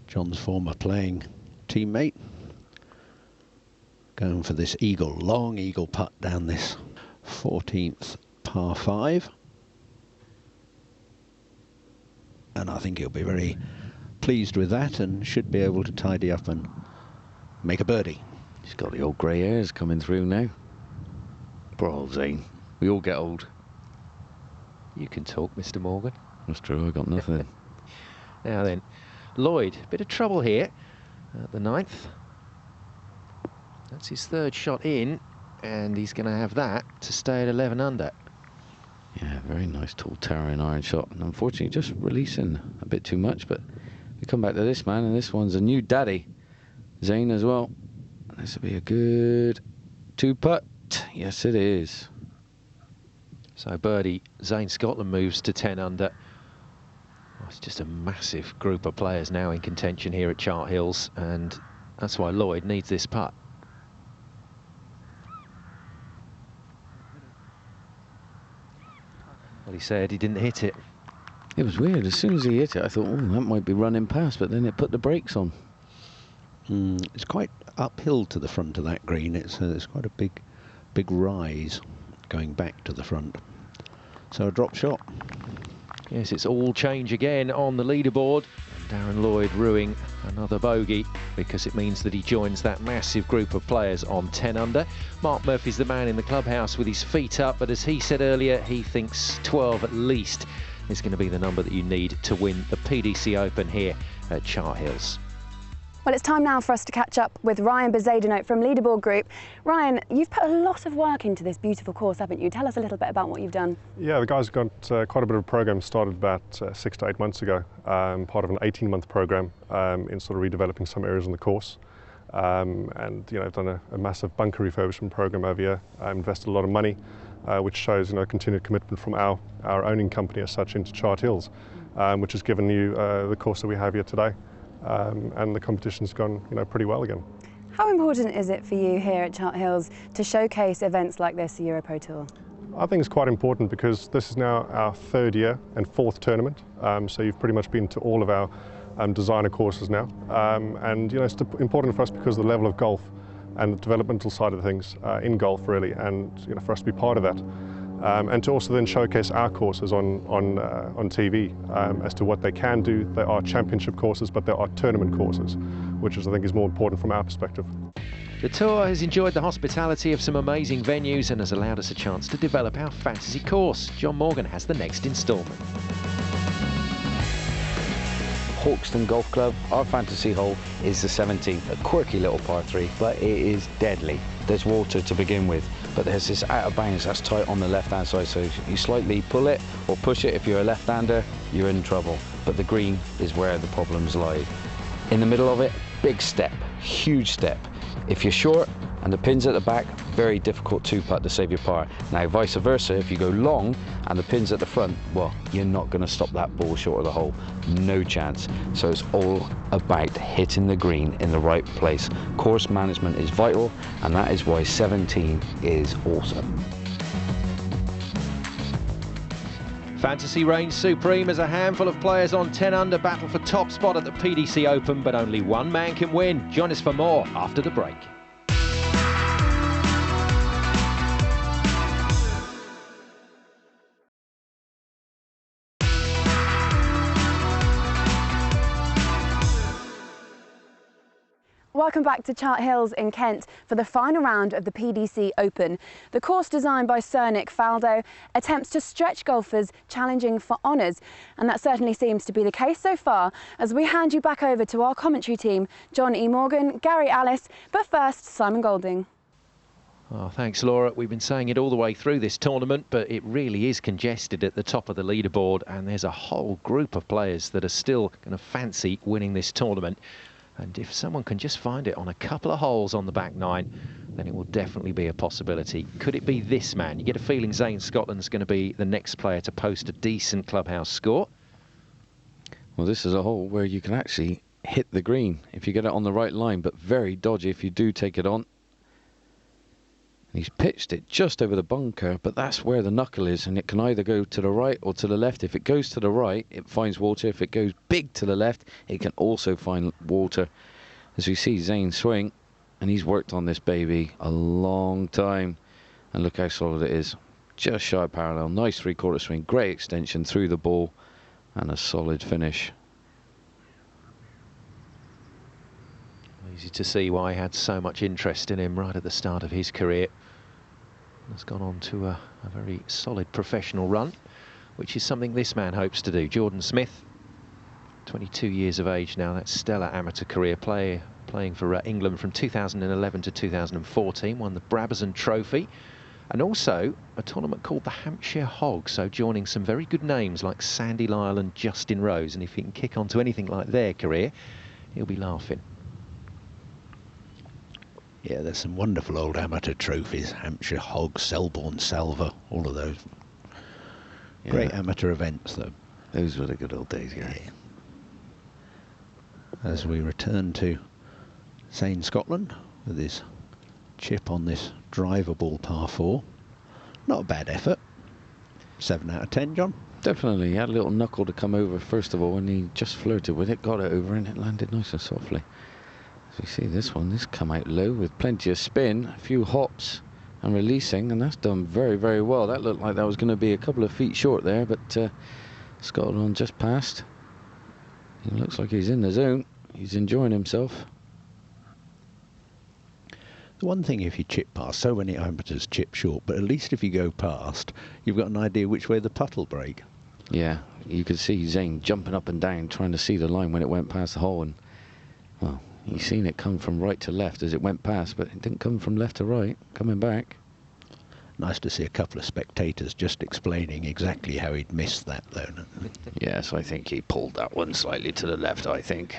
John's former playing teammate. Going for this eagle, long eagle putt down this 14th par 5. And I think he'll be very pleased with that and should be able to tidy up and make a birdie. He's got the old grey hairs coming through now. Poor old Zane. We all get old. You can talk, Mr. Morgan. That's true, I got nothing. Now then, Lloyd, bit of trouble here at the 9th. That's his 3rd shot in, and he's going to have that to stay at 11 under. Yeah, very nice tall towering iron shot, and unfortunately just releasing a bit too much. But we come back to this man, and this one's a new daddy, Zane as well. This will be a good 2-putt. Yes, it is. So birdie, Zane Scotland moves to 10 under. Oh, it's just a massive group of players now in contention here at Chart Hills, and that's why Lloyd needs this putt. Well, he said he didn't hit it. It was weird. As soon as he hit it, I thought, oh, that might be running past, but then it put the brakes on. It's quite uphill to the front of that green. It's quite a big rise going back to the front. So a drop shot. Yes, it's all change again on the leaderboard. Darren Lloyd ruining another bogey because it means that he joins that massive group of players on 10 under. Mark Murphy's the man in the clubhouse with his feet up, but as he said earlier, he thinks 12 at least is going to be the number that you need to win the PDC Open here at Chart Hills. Well, it's time now for us to catch up with Ryan Bezadinote from Leaderboard Group. Ryan, you've put a lot of work into this beautiful course, haven't you? Tell us a little bit about what you've done. Yeah, the guys got quite a bit of a program started about 6 to 8 months ago, part of an 18-month program in sort of redeveloping some areas on the course. And, you know, I've done a massive bunker refurbishment program over here. I invested a lot of money, which shows, you know, continued commitment from our owning company as such into Chart Hills, which has given you the course that we have here today. And the competition's gone, you know, pretty well again. How important is it for you here at Chart Hills to showcase events like this, the EuroPro Tour? I think it's quite important because this is now our 3rd year and 4th tournament. So you've pretty much been to all of our designer courses now. And, you know, it's important for us because of the level of golf and the developmental side of things in golf, really, and, you know, for us to be part of that. And to also then showcase our courses on TV as to what they can do. They are championship courses, but they are tournament courses, which I think is more important from our perspective. The tour has enjoyed the hospitality of some amazing venues and has allowed us a chance to develop our fantasy course. John Morgan has the next instalment. Hawkston Golf Club, our fantasy hole is the 17th, a quirky little par 3, but it is deadly. There's water to begin with, but there's this out of bounds that's tight on the left-hand side, so you slightly pull it or push it. If you're a left-hander, you're in trouble, but the green is where the problems lie. In the middle of it, big step, huge step. If you're short and the pin's at the back, very difficult 2-putt to save your par. Now, vice versa, if you go long and the pin's at the front, well, you're not going to stop that ball short of the hole. No chance. So it's all about hitting the green in the right place. Course management is vital, and that is why 17 is awesome. Fantasy reigns supreme as a handful of players on 10 under battle for top spot at the PDC Open, but only one man can win. Join us for more after the break. Welcome back to Chart Hills in Kent for the final round of the PDC Open. The course designed by Sir Nick Faldo attempts to stretch golfers challenging for honours, and that certainly seems to be the case so far as we hand you back over to our commentary team, John E. Morgan, Gary Alice, but first Simon Golding. Oh, thanks, Laura. We've been saying it all the way through this tournament, but it really is congested at the top of the leaderboard, and there's a whole group of players that are still going to fancy winning this tournament. And if someone can just find it on a couple of holes on the back 9, then it will definitely be a possibility. Could it be this man? You get a feeling Zane Scotland's going to be the next player to post a decent clubhouse score. Well, this is a hole where you can actually hit the green if you get it on the right line, but very dodgy if you do take it on. He's pitched it just over the bunker, but that's where the knuckle is, and it can either go to the right or to the left. If it goes to the right, it finds water. If it goes big to the left, it can also find water. As we see Zane swing, and he's worked on this baby a long time, and look how solid it is. just shy of parallel. Nice three-quarter swing, great extension through the ball, and a solid finish. Easy to see why he had so much interest in him right at the start of his career. Has gone on to a very solid professional run, which is something this man hopes to do. Jordan Smith, 22 years of age now, that stellar amateur career, playing for England from 2011 to 2014, won the Brabazon Trophy, and also a tournament called the Hampshire Hog, so joining some very good names like Sandy Lyle and Justin Rose, and if he can kick on to anything like their career, he'll be laughing. Yeah, there's some wonderful old amateur trophies, Hampshire Hog, Selborne Salver, all of those. Yeah. Great amateur events, though. Those were the good old days, Gary. Yeah. As we return to Zane Scotland with his chip on this drivable par 4. Not a bad effort. 7 out of 10, John? Definitely. He had a little knuckle to come over first of all, and he just flirted with it, got it over, and it landed nice and softly. So you see this one, this come out low with plenty of spin, a few hops and releasing, and that's done very, very well. That looked like that was going to be a couple of feet short there, but Scotland just passed. It looks like he's in the zone. He's enjoying himself. The one thing, if you chip past, so many amateurs chip short, but at least if you go past, you've got an idea which way the putt will break. Yeah, you could see Zane jumping up and down, trying to see the line when it went past the hole, and, well, he's seen it come from right to left as it went past, but it didn't come from left to right, coming back. Nice to see a couple of spectators just explaining exactly how he'd missed that, though. Yes, I think he pulled that one slightly to the left, I think.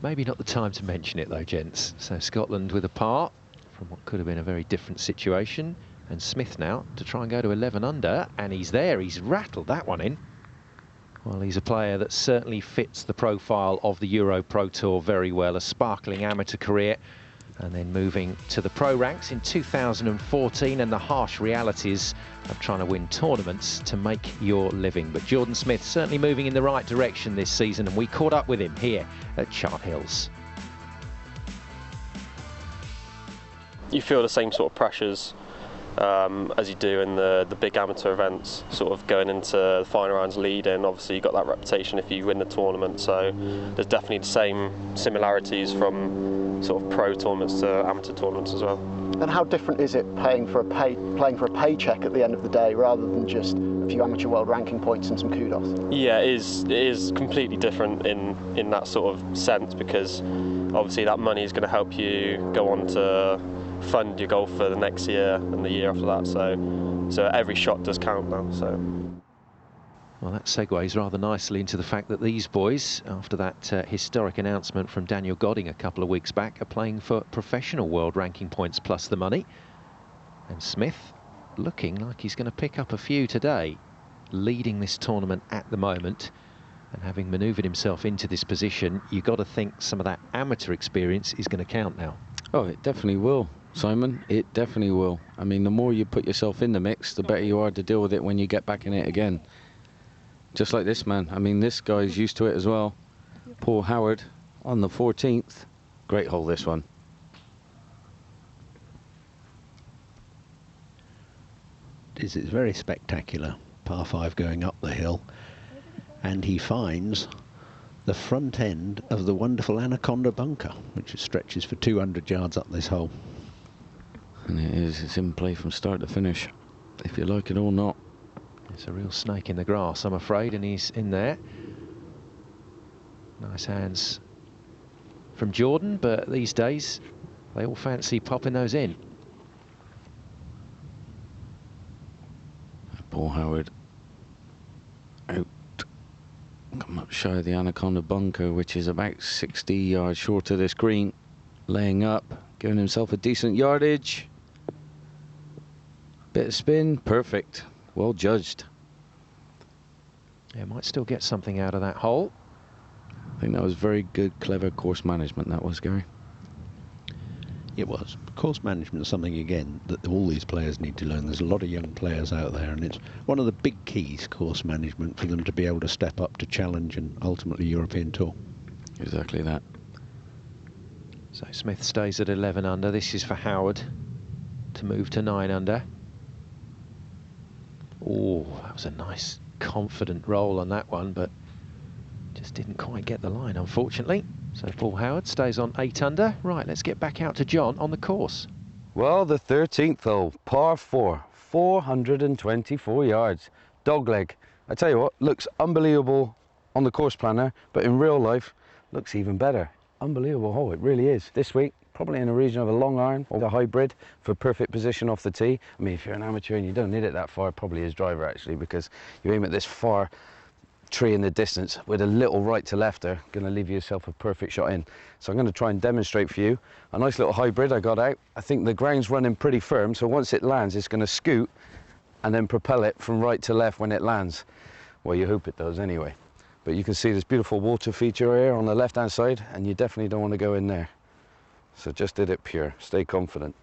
Maybe not the time to mention it, though, gents. So Scotland with a par from what could have been a very different situation. And Smith now to try and go to 11 under, and he's there. He's rattled that one in. Well, he's a player that certainly fits the profile of the EuroPro Tour very well. A sparkling amateur career, and then moving to the pro ranks in 2014, and the harsh realities of trying to win tournaments to make your living. But Jordan Smith certainly moving in the right direction this season, and we caught up with him here at Chart Hills. You feel the same sort of pressures as you do in the big amateur events, sort of going into the final rounds leading. Obviously you've got that reputation if you win the tournament, so there's definitely the same similarities from sort of pro tournaments to amateur tournaments as well. And how different is it playing for a paycheck at the end of the day rather than just a few amateur world ranking points and some kudos? Yeah, it is completely different in that sort of sense, because obviously that money is going to help you go on to fund your golf for the next year and the year after that, so every shot does count now. So well, that segues rather nicely into the fact that these boys, after that historic announcement from Daniel Godding a couple of weeks back, are playing for professional world ranking points plus the money. And Smith looking like he's going to pick up a few today, leading this tournament at the moment, and having manoeuvred himself into this position, you've got to think some of that amateur experience is going to count now. Oh, it definitely will, Simon. It definitely will. I mean, the more you put yourself in the mix, the better you are to deal with it when you get back in it again. Just like this man. I mean, this guy's used to it as well. Paul Howard on the 14th. Great hole, this one. This is very spectacular. Par 5 going up the hill. And he finds the front end of the wonderful Anaconda bunker, which stretches for 200 yards up this hole. And it's in play from start to finish, if you like it or not. It's a real snake in the grass, I'm afraid, and he's in there. Nice hands from Jordan, but these days they all fancy popping those in. Paul Howard out, come up shy of the Anaconda bunker, which is about 60 yards short of this green, laying up, giving himself a decent yardage. Bit of spin, perfect, well judged. Yeah, might still get something out of that hole. I think that was very good, clever course management, that was, Gary. It was. Course management is something, again, that all these players need to learn. There's a lot of young players out there, and it's one of the big keys, course management, for them to be able to step up to challenge and ultimately European Tour. Exactly that. So Smith stays at 11 under. This is for Howard to move to 9 under. Oh, that was a nice, confident roll on that one, but just didn't quite get the line, unfortunately. So Paul Howard stays on 8 under. Right, let's get back out to John on the course. Well, the 13th hole, par 4, 424 yards, dogleg. I tell you what, looks unbelievable on the course planner, but in real life, looks even better. Unbelievable hole, it really is. This week, probably in the region of a long iron or a hybrid for perfect position off the tee. I mean, if you're an amateur and you don't hit it that far, probably is driver actually, because you aim at this far tree in the distance with a little right to lefter, going to leave yourself a perfect shot in. So I'm going to try and demonstrate for you a nice little hybrid I got out. I think the ground's running pretty firm, so once it lands it's going to scoot and then propel it from right to left when it lands. Well, you hope it does anyway. But you can see this beautiful water feature here on the left hand side, and you definitely don't want to go in there. So just did it pure. Stay confident.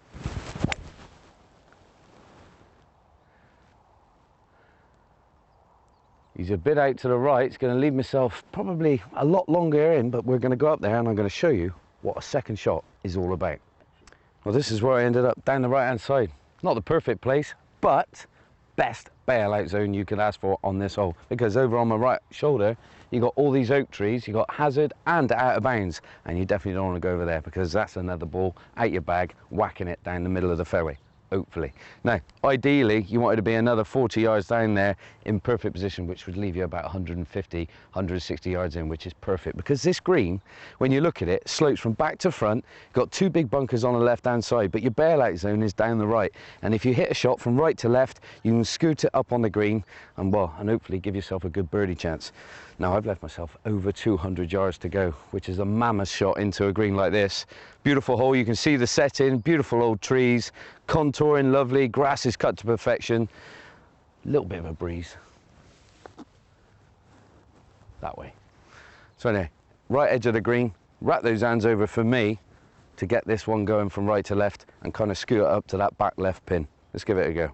He's a bit out to the right. It's going to leave myself probably a lot longer in, but we're going to go up there and I'm going to show you what a second shot is all about. Well, this is where I ended up, down the right hand side. Not the perfect place, but best bailout zone you could ask for on this hole, because over on my right shoulder you got all these oak trees, you got hazard and out of bounds, and you definitely don't want to go over there, because that's another ball out your bag, whacking it down the middle of the fairway. Hopefully. Now, ideally, you wanted to be another 40 yards down there in perfect position, which would leave you about 150, 160 yards in, which is perfect, because this green, when you look at it, slopes from back to front, got two big bunkers on the left-hand side, but your bailout zone is down the right. And if you hit a shot from right to left, you can scoot it up on the green and, well, and hopefully give yourself a good birdie chance. Now, I've left myself over 200 yards to go, which is a mammoth shot into a green like this. Beautiful hole, you can see the setting, beautiful old trees, contouring lovely, grass is cut to perfection. A little bit of a breeze. That way. So anyway, right edge of the green, wrap those hands over for me to get this one going from right to left and kind of scoot it up to that back left pin. Let's give it a go.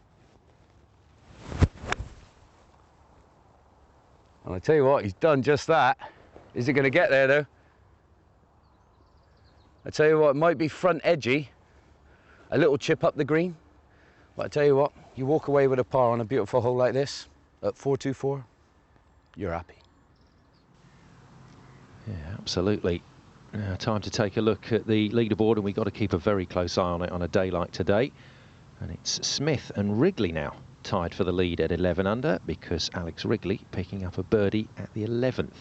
And I tell you what, he's done just that. Is it going to get there though? I tell you what, it might be front edgy, a little chip up the green, but I tell you what, you walk away with a par on a beautiful hole like this at 424, you're happy. Yeah, absolutely. Time to take a look at the leaderboard, and we've got to keep a very close eye on it on a day like today. And it's Smith and Wrigley now tied for the lead at 11 under, because Alex Wrigley picking up a birdie at the 11th.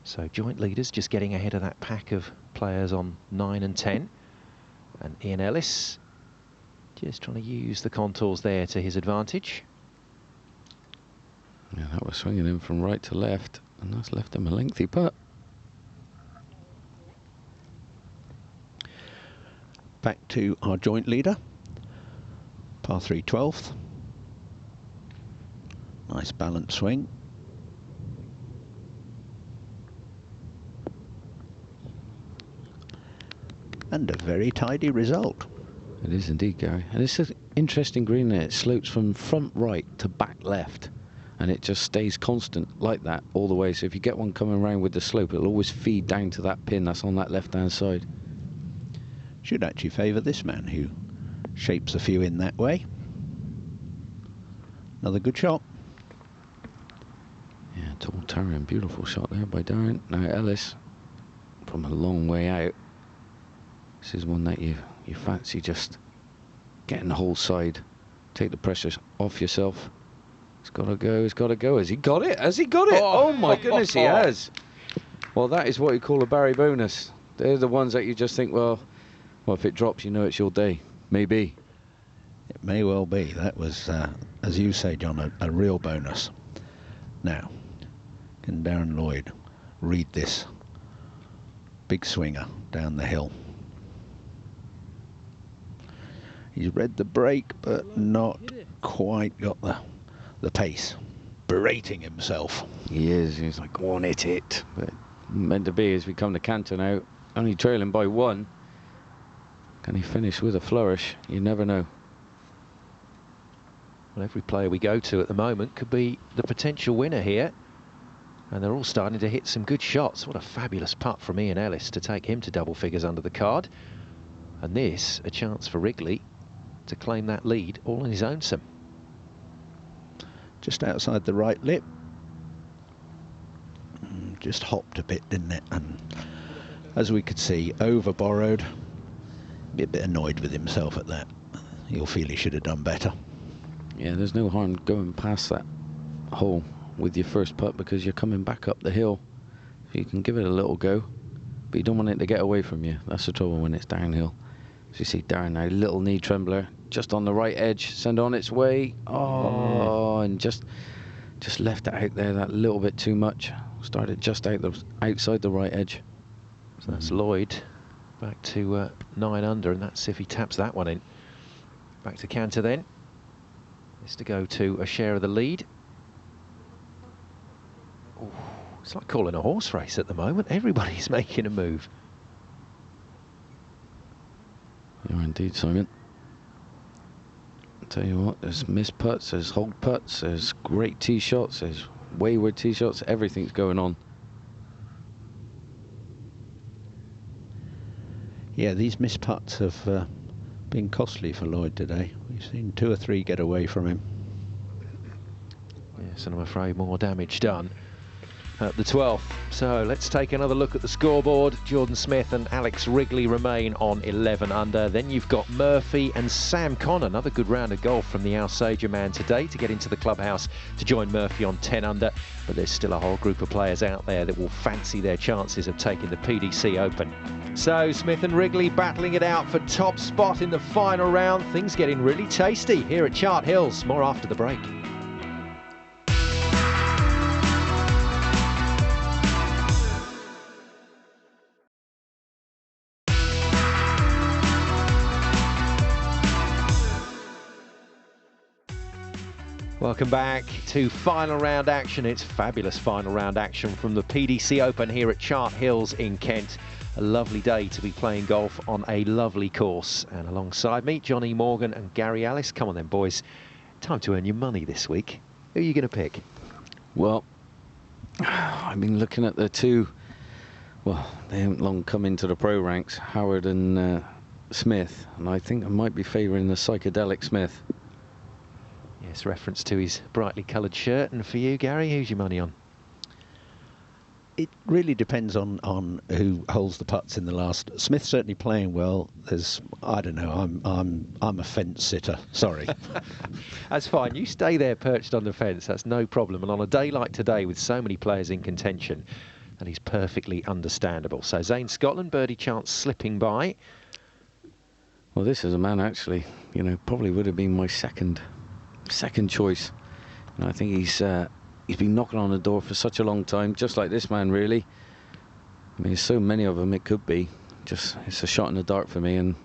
So joint leaders just getting ahead of that pack of players on 9 and 10. And Ian Ellis just trying to use the contours there to his advantage. Yeah, that was swinging in from right to left, and that's left him a lengthy putt. Back to our joint leader, par 3 12th. Nice balanced swing. And a very tidy result. It is indeed, Gary. And it's an interesting green there. It slopes from front right to back left, and it just stays constant like that all the way. So if you get one coming around with the slope, it'll always feed down to that pin that's on that left-hand side. Should actually favour this man, who shapes a few in that way. Another good shot. Yeah, tall Tarrion, beautiful shot there by Darren. Now Ellis, from a long way out. This is one that you fancy just getting the whole side, take the pressure off yourself. It's got to go, it's got to go. Has he got it? Has he got it? Oh my goodness, he has. Well, that is what you call a Barry bonus. They're the ones that you just think, well, if it drops, you know it's your day. Maybe. It may well be. That was, as you say, John, a real bonus. Now, can Darren Lloyd read this big swinger down the hill? He's read the break, but not quite got the pace. Berating himself. He is. He's like, go on, hit it. But meant to be as we come to Canton now, only trailing by 1. Can he finish with a flourish? You never know. Well, every player we go to at the moment could be the potential winner here. And they're all starting to hit some good shots. What a fabulous putt from Ian Ellis to take him to double figures under the card. And this, a chance for Wrigley to claim that lead all on his own. just outside the right lip. Just hopped a bit, didn't it? And as we could see, over borrowed. Be a bit annoyed with himself at that. He'll feel he should have done better. Yeah, there's no harm going past that hole with your first putt because you're coming back up the hill. So you can give it a little go, but you don't want it to get away from you. That's the trouble when it's downhill. So you see Darren now, little knee trembler, just on the right edge, send on its way. Oh, and just left it out there that little bit too much. Started just outside the right edge. So that's Lloyd back to 9 under, and that's if he taps that one in. Back to Canter then. Is to go to a share of the lead. Ooh, it's like calling a horse race at the moment. Everybody's making a move. You are indeed, Simon. I'll tell you what, there's missed putts, there's hold putts, there's great tee shots, there's wayward tee shots, everything's going on. Yeah, these missed putts have been costly for Lloyd today. We've seen 2 or 3 get away from him. Yes, and I'm afraid more damage done at the 12th. So let's take another look at the scoreboard. Jordan Smith and Alex Wrigley remain on 11 under. Then you've got Murphy and Sam Connor. Another good round of golf from the Alsager man today to get into the clubhouse to join Murphy on 10 under. But there's still a whole group of players out there that will fancy their chances of taking the PDC Open. So Smith and Wrigley battling it out for top spot in the final round. Things getting really tasty here at Chart Hills. More after the break. Welcome back to final round action. It's fabulous final round action from the PDC Open here at Chart Hills in Kent. A lovely day to be playing golf on a lovely course. And alongside me, Johnny Morgan and Gary Ellis. Come on then, boys. Time to earn your money this week. Who are you going to pick? Well, I've been looking at the two, well, they haven't long come into the pro ranks, Howard and Smith. And I think I might be favouring the psychedelic Smith. Yes, reference to his brightly coloured shirt. And for you, Gary, who's your money on? It really depends on who holds the putts in the last. Smith's certainly playing well. I don't know. I'm a fence sitter. Sorry. That's fine. You stay there perched on the fence. That's no problem. And on a day like today, with so many players in contention, that is perfectly understandable. So Zane Scotland, birdie chance slipping by. Well, this is a man actually, you know, probably would have been my second choice. And I think he's been knocking on the door for such a long time, just like this man really. I mean, there's so many of them, it could be just, it's a shot in the dark for me. And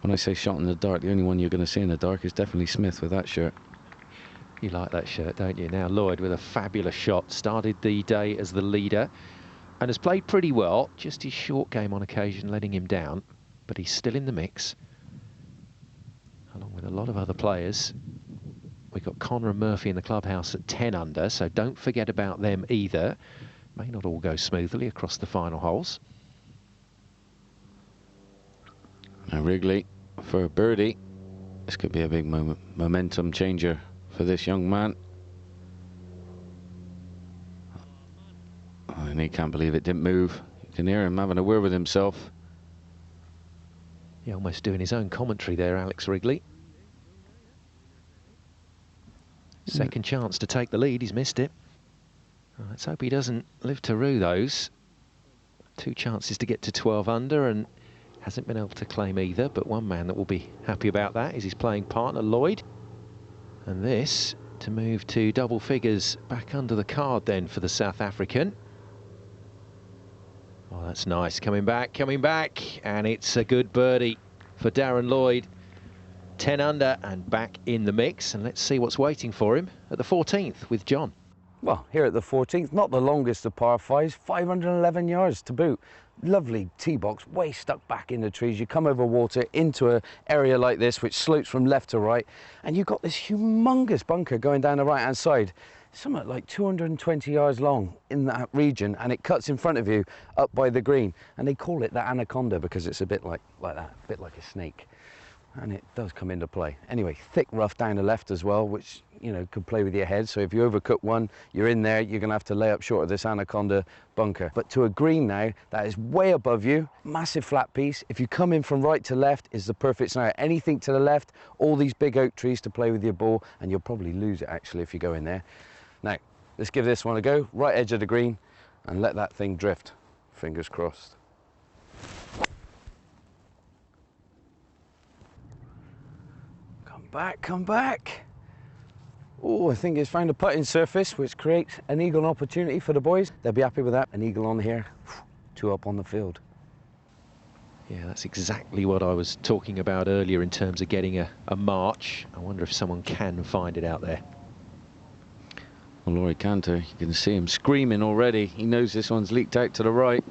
when I say shot in the dark, the only one you're going to see in the dark is definitely Smith with that shirt. You like that shirt, don't you? Now Lloyd with a fabulous shot, started the day as the leader and has played pretty well. Just his short game on occasion letting him down, but he's still in the mix along with a lot of other players. We've got Connor and Murphy in the clubhouse at 10 under, so don't forget about them either. May not all go smoothly across the final holes. Now Wrigley for a birdie. This could be a big momentum changer for this young man. Oh, and he can't believe it didn't move. You can hear him having a word with himself. Yeah, almost doing his own commentary there, Alex Wrigley. Second chance to take the lead, he's missed it. Let's hope he doesn't live to rue those. 2 chances to get to 12 under and hasn't been able to claim either, but one man that will be happy about that is his playing partner, Lloyd. And this to move to double figures back under the card then for the South African. Oh, that's nice, coming back, and it's a good birdie for Darren Lloyd. 10 under and back in the mix, and let's see what's waiting for him at the 14th with John. Well, here at the 14th, not the longest of par 5s, 511 yards to boot. Lovely tee box, way stuck back in the trees. You come over water into an area like this, which slopes from left to right, and you've got this humongous bunker going down the right-hand side. Something like 220 yards long in that region, and it cuts in front of you up by the green. And they call it the anaconda because it's a bit like that, a bit like a snake. And it does come into play. Anyway, thick rough down the left as well, which you know, could play with your head. So if you overcut one, you're in there, you're going to have to lay up short of this anaconda bunker. But to a green now, that is way above you, massive flat piece. If you come in from right to left, is the perfect scenario. Anything to the left, all these big oak trees to play with your ball, and you'll probably lose it actually if you go in there. Now, let's give this one a go. Right edge of the green, and let that thing drift. Fingers crossed. Come back. Oh, I think it's found a putting surface, which creates an eagle opportunity for the boys. They'll be happy with that. An eagle on here, 2 up on the field. Yeah, that's exactly what I was talking about earlier in terms of getting a march. I wonder if someone can find it out there. Well, Laurie Cantor, you can see him screaming already. He knows this one's leaked out to the right.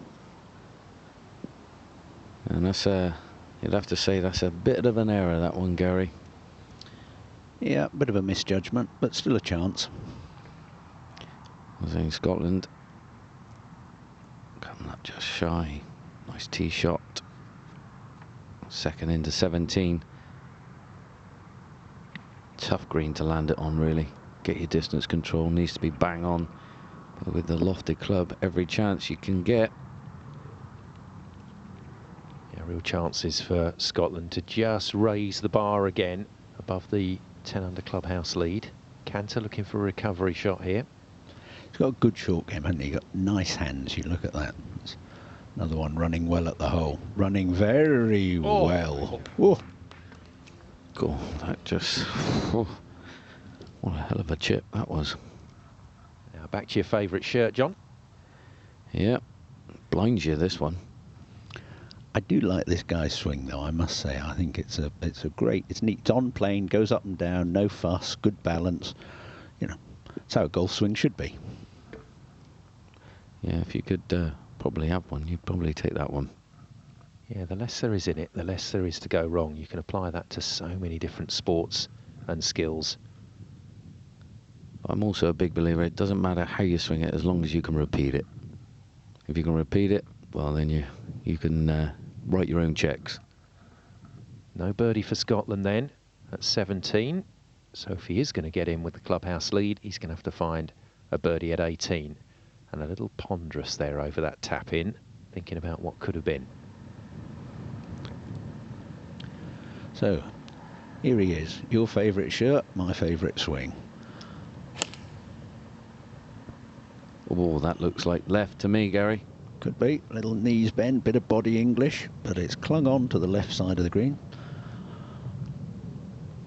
And that's you'd have to say that's a bit of an error, that one, Gary. Yeah, a bit of a misjudgment, but still a chance. I think Scotland coming up just shy. Nice tee shot. Second into 17. Tough green to land it on, really. Get your distance control, needs to be bang on. But with the lofted club, every chance you can get. Yeah, real chances for Scotland to just raise the bar again above the 10 under clubhouse lead. Cantor looking for a recovery shot here. He's got a good short game, hasn't he? Got nice hands. You look at that. It's another one running well at the hole. Running very well. Oh. Cool. That just... Oh, what a hell of a chip that was. Now back to your favourite shirt, John. Yeah. Blinds you, this one. I do like this guy's swing, though, I must say. I think it's a great, it's neat. It's on plane, goes up and down, no fuss, good balance. You know, that's how a golf swing should be. Yeah, if you could probably have one, you'd probably take that one. Yeah, the less there is in it, the less there is to go wrong. You can apply that to so many different sports and skills. I'm also a big believer, it doesn't matter how you swing it as long as you can repeat it. If you can repeat it, well, then you can write your own checks. No birdie for Scotland then at 17. So if he is going to get in with the clubhouse lead, he's going to have to find a birdie at 18. And a little ponderous there over that tap in, thinking about what could have been. So, here he is. Your favourite shirt, my favourite swing. Oh, that looks like left to me, Gary. Could be. Little knees bend, bit of body English, but it's clung on to the left side of the green.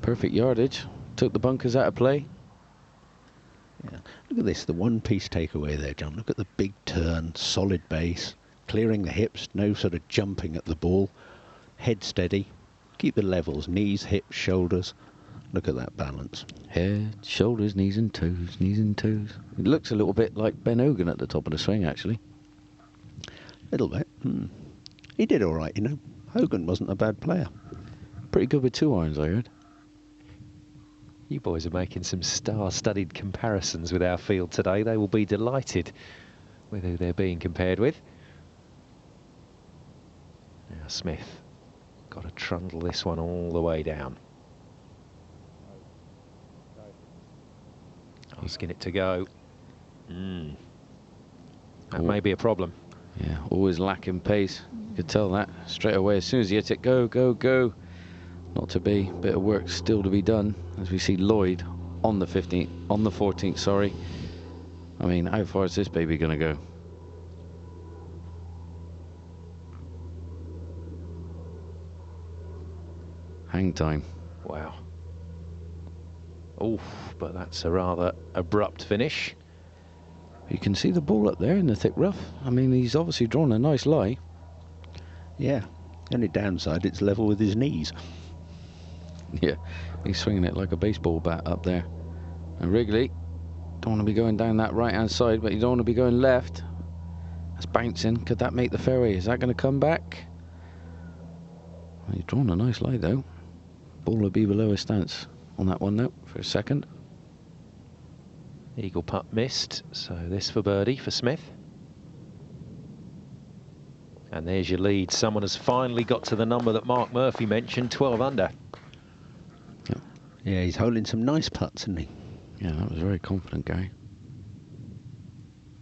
Perfect yardage. Took the bunkers out of play. Yeah. Look at this, the one-piece takeaway there, John. Look at the big turn, solid base, clearing the hips, no sort of jumping at the ball. Head steady. Keep the levels, knees, hips, shoulders. Look at that balance. Head, shoulders, knees and toes, knees and toes. It looks a little bit like Ben Hogan at the top of the swing, actually. Little bit. He did all right, you know. Hogan wasn't a bad player. Pretty good with 2 irons, I heard. You boys are making some star-studded comparisons with our field today. They will be delighted with who they're being compared with. Now Smith got to trundle this one all the way down. Asking it to go. That may be a problem. Yeah, always lacking pace. You could tell that straight away. As soon as you hit it, go, go, go. Not to be. Bit of work still to be done. As we see Lloyd on the 15th, on the 14th, sorry. I mean, how far is this baby going to go? Hang time. Wow. Oof, but that's a rather abrupt finish. You can see the ball up there in the thick rough. I mean, he's obviously drawn a nice lie. Yeah, only downside, it's level with his knees. Yeah, he's swinging it like a baseball bat up there. And Wrigley, don't want to be going down that right-hand side, but you don't want to be going left. That's bouncing. Could that make the fairway? Is that going to come back? Well, he's drawn a nice lie, though. Ball will be below his stance on that one, though, for a second. Eagle putt missed, so this for birdie for Smith. And there's your lead. Someone has finally got to the number that Mark Murphy mentioned, 12 under. Yeah, he's holding some nice putts, isn't he? Yeah, that was very confident, Gary.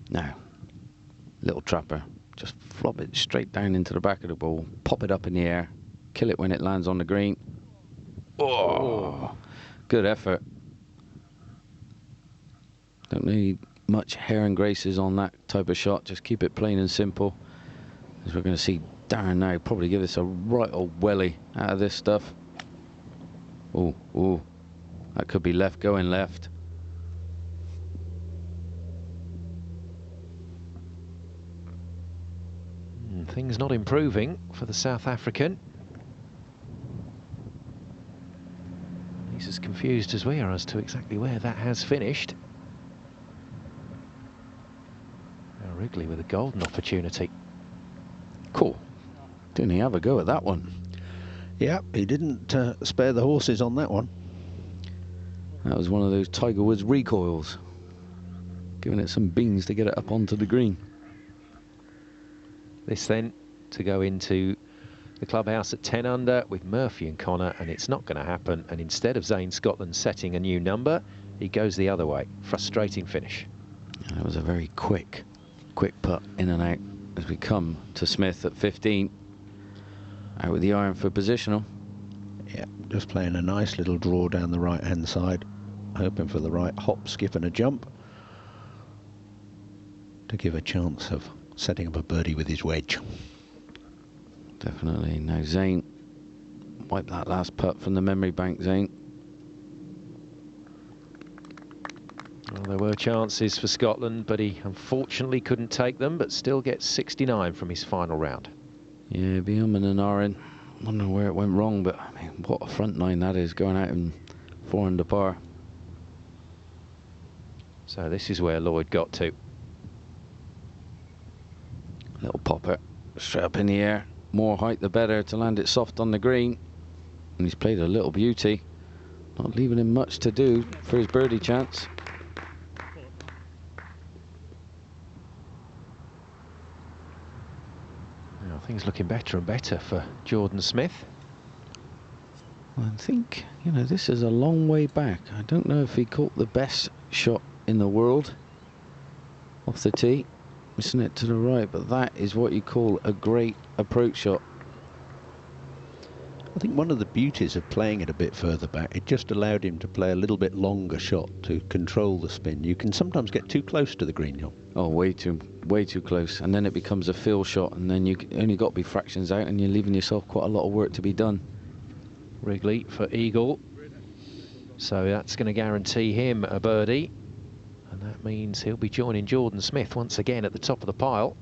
Now, little trapper. Just flop it straight down into the back of the ball, pop it up in the air, kill it when it lands on the green. Oh, good effort. Don't need much hair and graces on that type of shot. Just keep it plain and simple. As we're going to see Darren now probably give us a right old welly out of this stuff. Oh, that could be left, going left. Things not improving for the South African. He's as confused as we are as to exactly where that has finished. Now Wrigley with a golden opportunity. Cool. Didn't he have a go at that one? Yeah, he didn't spare the horses on that one. That was one of those Tiger Woods recoils. Giving it some beans to get it up onto the green. This then to go into the clubhouse at 10 under with Murphy and Connor, and it's not going to happen. And instead of Zane Scotland setting a new number, he goes the other way. Frustrating finish. And it was a very quick putt in and out as we come to Smith at 15. Out with the iron for positional. Yeah, just playing a nice little draw down the right-hand side, hoping for the right hop, skip and a jump to give a chance of setting up a birdie with his wedge. Definitely. Now Zane, wipe that last putt from the memory bank, Zane. Well, there were chances for Scotland, but he unfortunately couldn't take them, but still gets 69 from his final round. Yeah, be umming and ahhing. Wondering where it went wrong, but I mean, what a front nine that is, going out in 4 under par. So this is where Lloyd got to. Little popper, straight up in the air. More height the better to land it soft on the green. And he's played a little beauty. Not leaving him much to do for his birdie chance. Now things looking better and better for Jordan Smith. Well, I think, you know, this is a long way back. I don't know if he caught the best shot in the world off the tee. Missing it to the right, but that is what you call a great approach shot. I think one of the beauties of playing it a bit further back, it just allowed him to play a little bit longer shot to control the spin. You can sometimes get too close to the green, John. Oh, way too close, and then it becomes a feel shot, and then you only got to be fractions out, and you're leaving yourself quite a lot of work to be done. Wrigley for eagle, so that's going to guarantee him a birdie, and that means he'll be joining Jordan Smith once again at the top of the pile.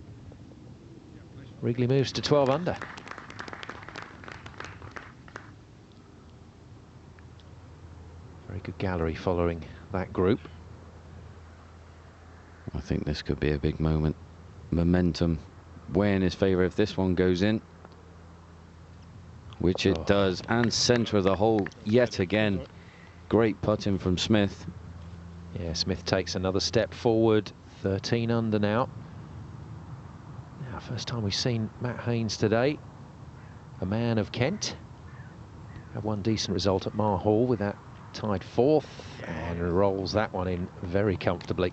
Wrigley moves to 12 under. Very good gallery following that group. I think this could be a big moment. Momentum way in his favour if this one goes in, which it does, and centre of the hole yet again. Great putting from Smith. Yeah, Smith takes another step forward, 13 under now. Now, first time we've seen Matt Haynes today, a man of Kent. Had one decent result at Mar Hall with that tied 4th, and rolls that one in very comfortably.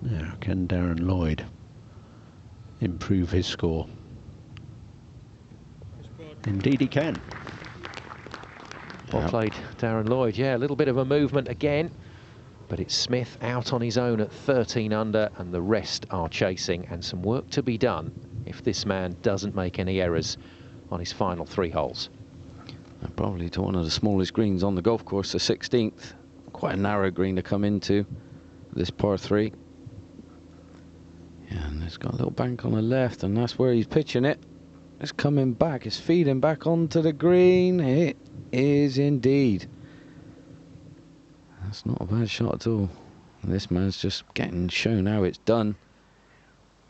Now, can Darren Lloyd improve his score? Indeed he can. Well played, Darren Lloyd. Yeah, a little bit of a movement again, but it's Smith out on his own at 13 under, and the rest are chasing, and some work to be done if this man doesn't make any errors on his final 3 holes. Probably to one of the smallest greens on the golf course, the 16th. Quite a narrow green to come into this par 3. Yeah, and it's got a little bank on the left, and that's where he's pitching it. It's coming back, it's feeding back onto the green. It is indeed. That's not a bad shot at all. And this man's just getting shown how it's done.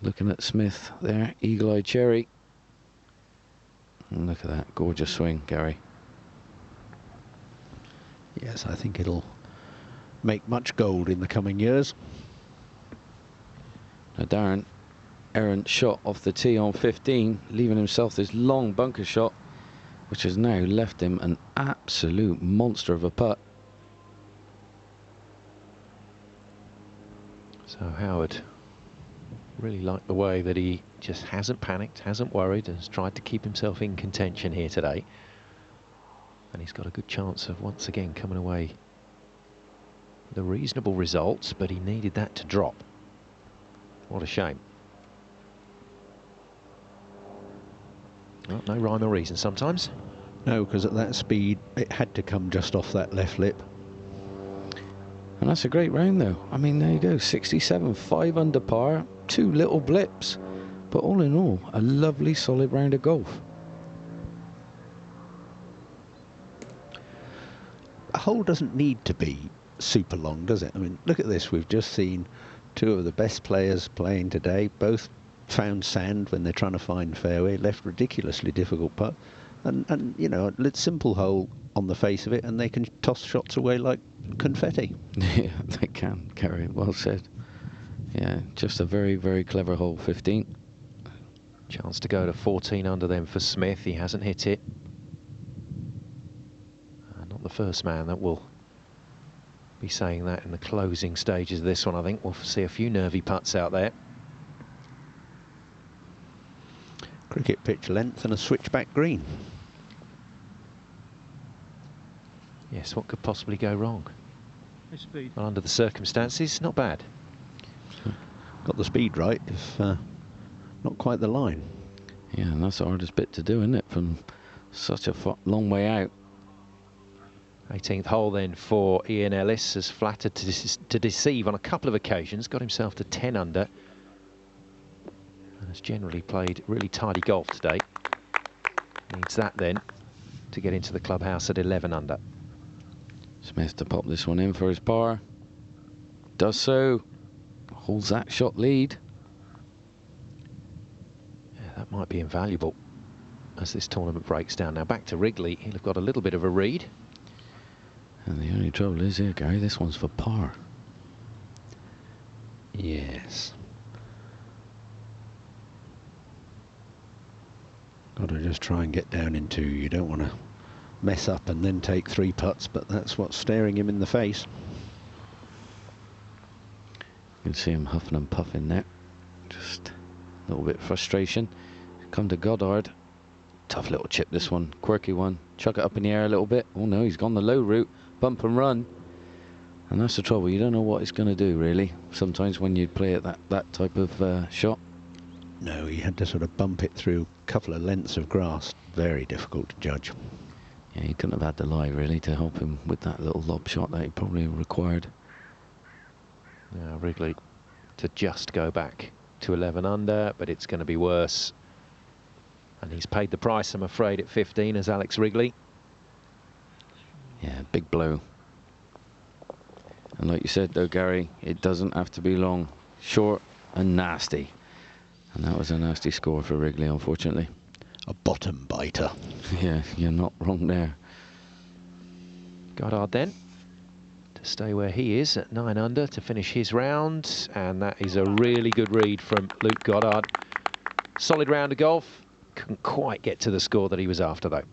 Looking at Smith there, eagle-eyed cherry. And look at that, gorgeous swing, Gary. Yes, I think it'll make much gold in the coming years. Now Darren, errant shot off the tee on 15, leaving himself this long bunker shot, which has now left him an absolute monster of a putt. So Howard really liked the way that he just hasn't panicked, hasn't worried, and has tried to keep himself in contention here today. And he's got a good chance of once again coming away with a reasonable result, but he needed that to drop. What a shame. Well, no rhyme or reason sometimes. No, because at that speed, it had to come just off that left lip. And that's a great round, though. I mean, there you go, 67, 5 under par, 2 little blips. But all in all, a lovely, solid round of golf. A hole doesn't need to be super long, does it? I mean, look at this. We've just seen two of the best players playing today. Both found sand when they're trying to find fairway, left ridiculously difficult putt. And you know, a simple hole on the face of it, and they can toss shots away like confetti. Yeah, they can, Gary. Well said. Yeah, just a very, very clever hole, 15. Chance to go to 14 under then for Smith. He hasn't hit it. Not the first man that will be saying that in the closing stages of this one. I think we'll see a few nervy putts out there. Cricket pitch length and a switchback green. Yes, what could possibly go wrong? Speed. Well, under the circumstances, not bad. Got the speed right, if not quite the line. Yeah, and that's the hardest bit to do, isn't it? From such a long way out. 18th hole then for Ian Ellis, has flattered to deceive on a couple of occasions, got himself to 10 under, and has generally played really tidy golf today. Needs that then to get into the clubhouse at 11 under. Smith to pop this one in for his par. Does so. Holds that shot lead. Yeah, that might be invaluable as this tournament breaks down. Now back to Wrigley, he'll have got a little bit of a read. And the only trouble is here, Gary, this one's for par. Yes. Got to just try and get down in 2. You don't want to mess up and then take 3 putts, but that's what's staring him in the face. You can see him huffing and puffing there. Just a little bit of frustration. Come to Goddard. Tough little chip, this one. Quirky one. Chuck it up in the air a little bit. Oh no, he's gone the low route. Bump and run. And that's the trouble. You don't know what it's going to do, really. Sometimes when you play at that type of shot. No, he had to sort of bump it through a couple of lengths of grass. Very difficult to judge. Yeah, he couldn't have had the lie, really, to help him with that little lob shot that he probably required. Now Wrigley to just go back to 11 under, but it's going to be worse. And he's paid the price, I'm afraid, at 15 as Alex Wrigley. Yeah, big blow. And like you said, though, Gary, it doesn't have to be long. Short and nasty. And that was a nasty score for Wrigley, unfortunately. A bottom biter. Yeah, you're not wrong there. Goddard then to stay where he is at 9 under to finish his round, and that is a really good read from Luke Goddard. Solid round of golf. Couldn't quite get to the score that he was after, though.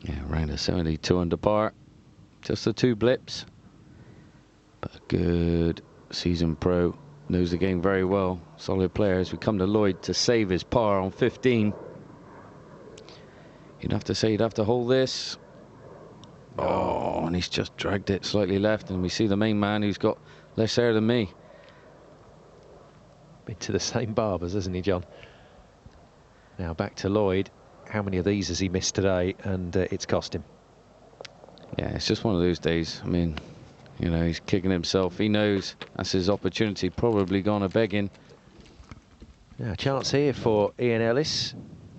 Yeah, round of 72 under par. Just the 2 blips. But a good seasoned pro. Knows the game very well. Solid player. As we come to Lloyd to save his par on 15. You'd have to say he'd have to hold this. Oh, and he's just dragged it slightly left. And we see the main man who's got less hair than me. Been to the same barbers, hasn't he, John? Now back to Lloyd. How many of these has he missed today? And it's cost him. Yeah, it's just one of those days. I mean, you know, he's kicking himself. He knows that's his opportunity. Probably gone a begging. Now a chance here for Ian Ellis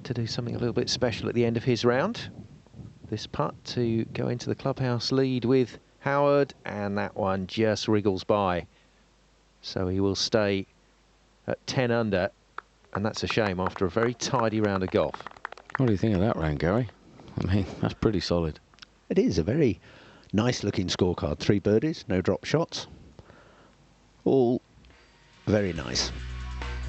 to do something a little bit special at the end of his round. This putt to go into the clubhouse lead with Howard, and that one just wriggles by. So he will stay at 10 under, and that's a shame after a very tidy round of golf. What do you think of that round, Gary? I mean, that's pretty solid. It is a very nice looking scorecard. 3 birdies, no drop shots. All Very nice.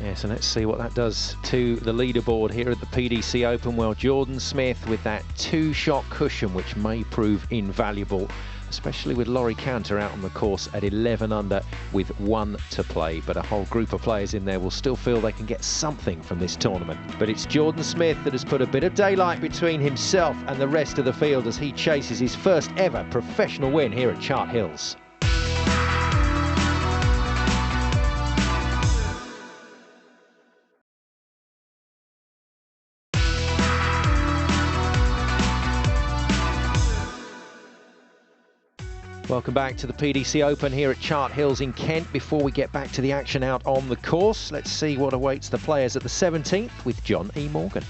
Yeah, so let's see what that does to the leaderboard here at the PDC Open. Well, Jordan Smith with that 2-shot cushion, which may prove invaluable, especially with Laurie Cantor out on the course at 11 under with 1 to play. But a whole group of players in there will still feel they can get something from this tournament. But it's Jordan Smith that has put a bit of daylight between himself and the rest of the field as he chases his first ever professional win here at Chart Hills. Welcome back to the PDC Open here at Chart Hills in Kent. Before we get back to the action out on the course, let's see what awaits the players at the 17th with John E. Morgan.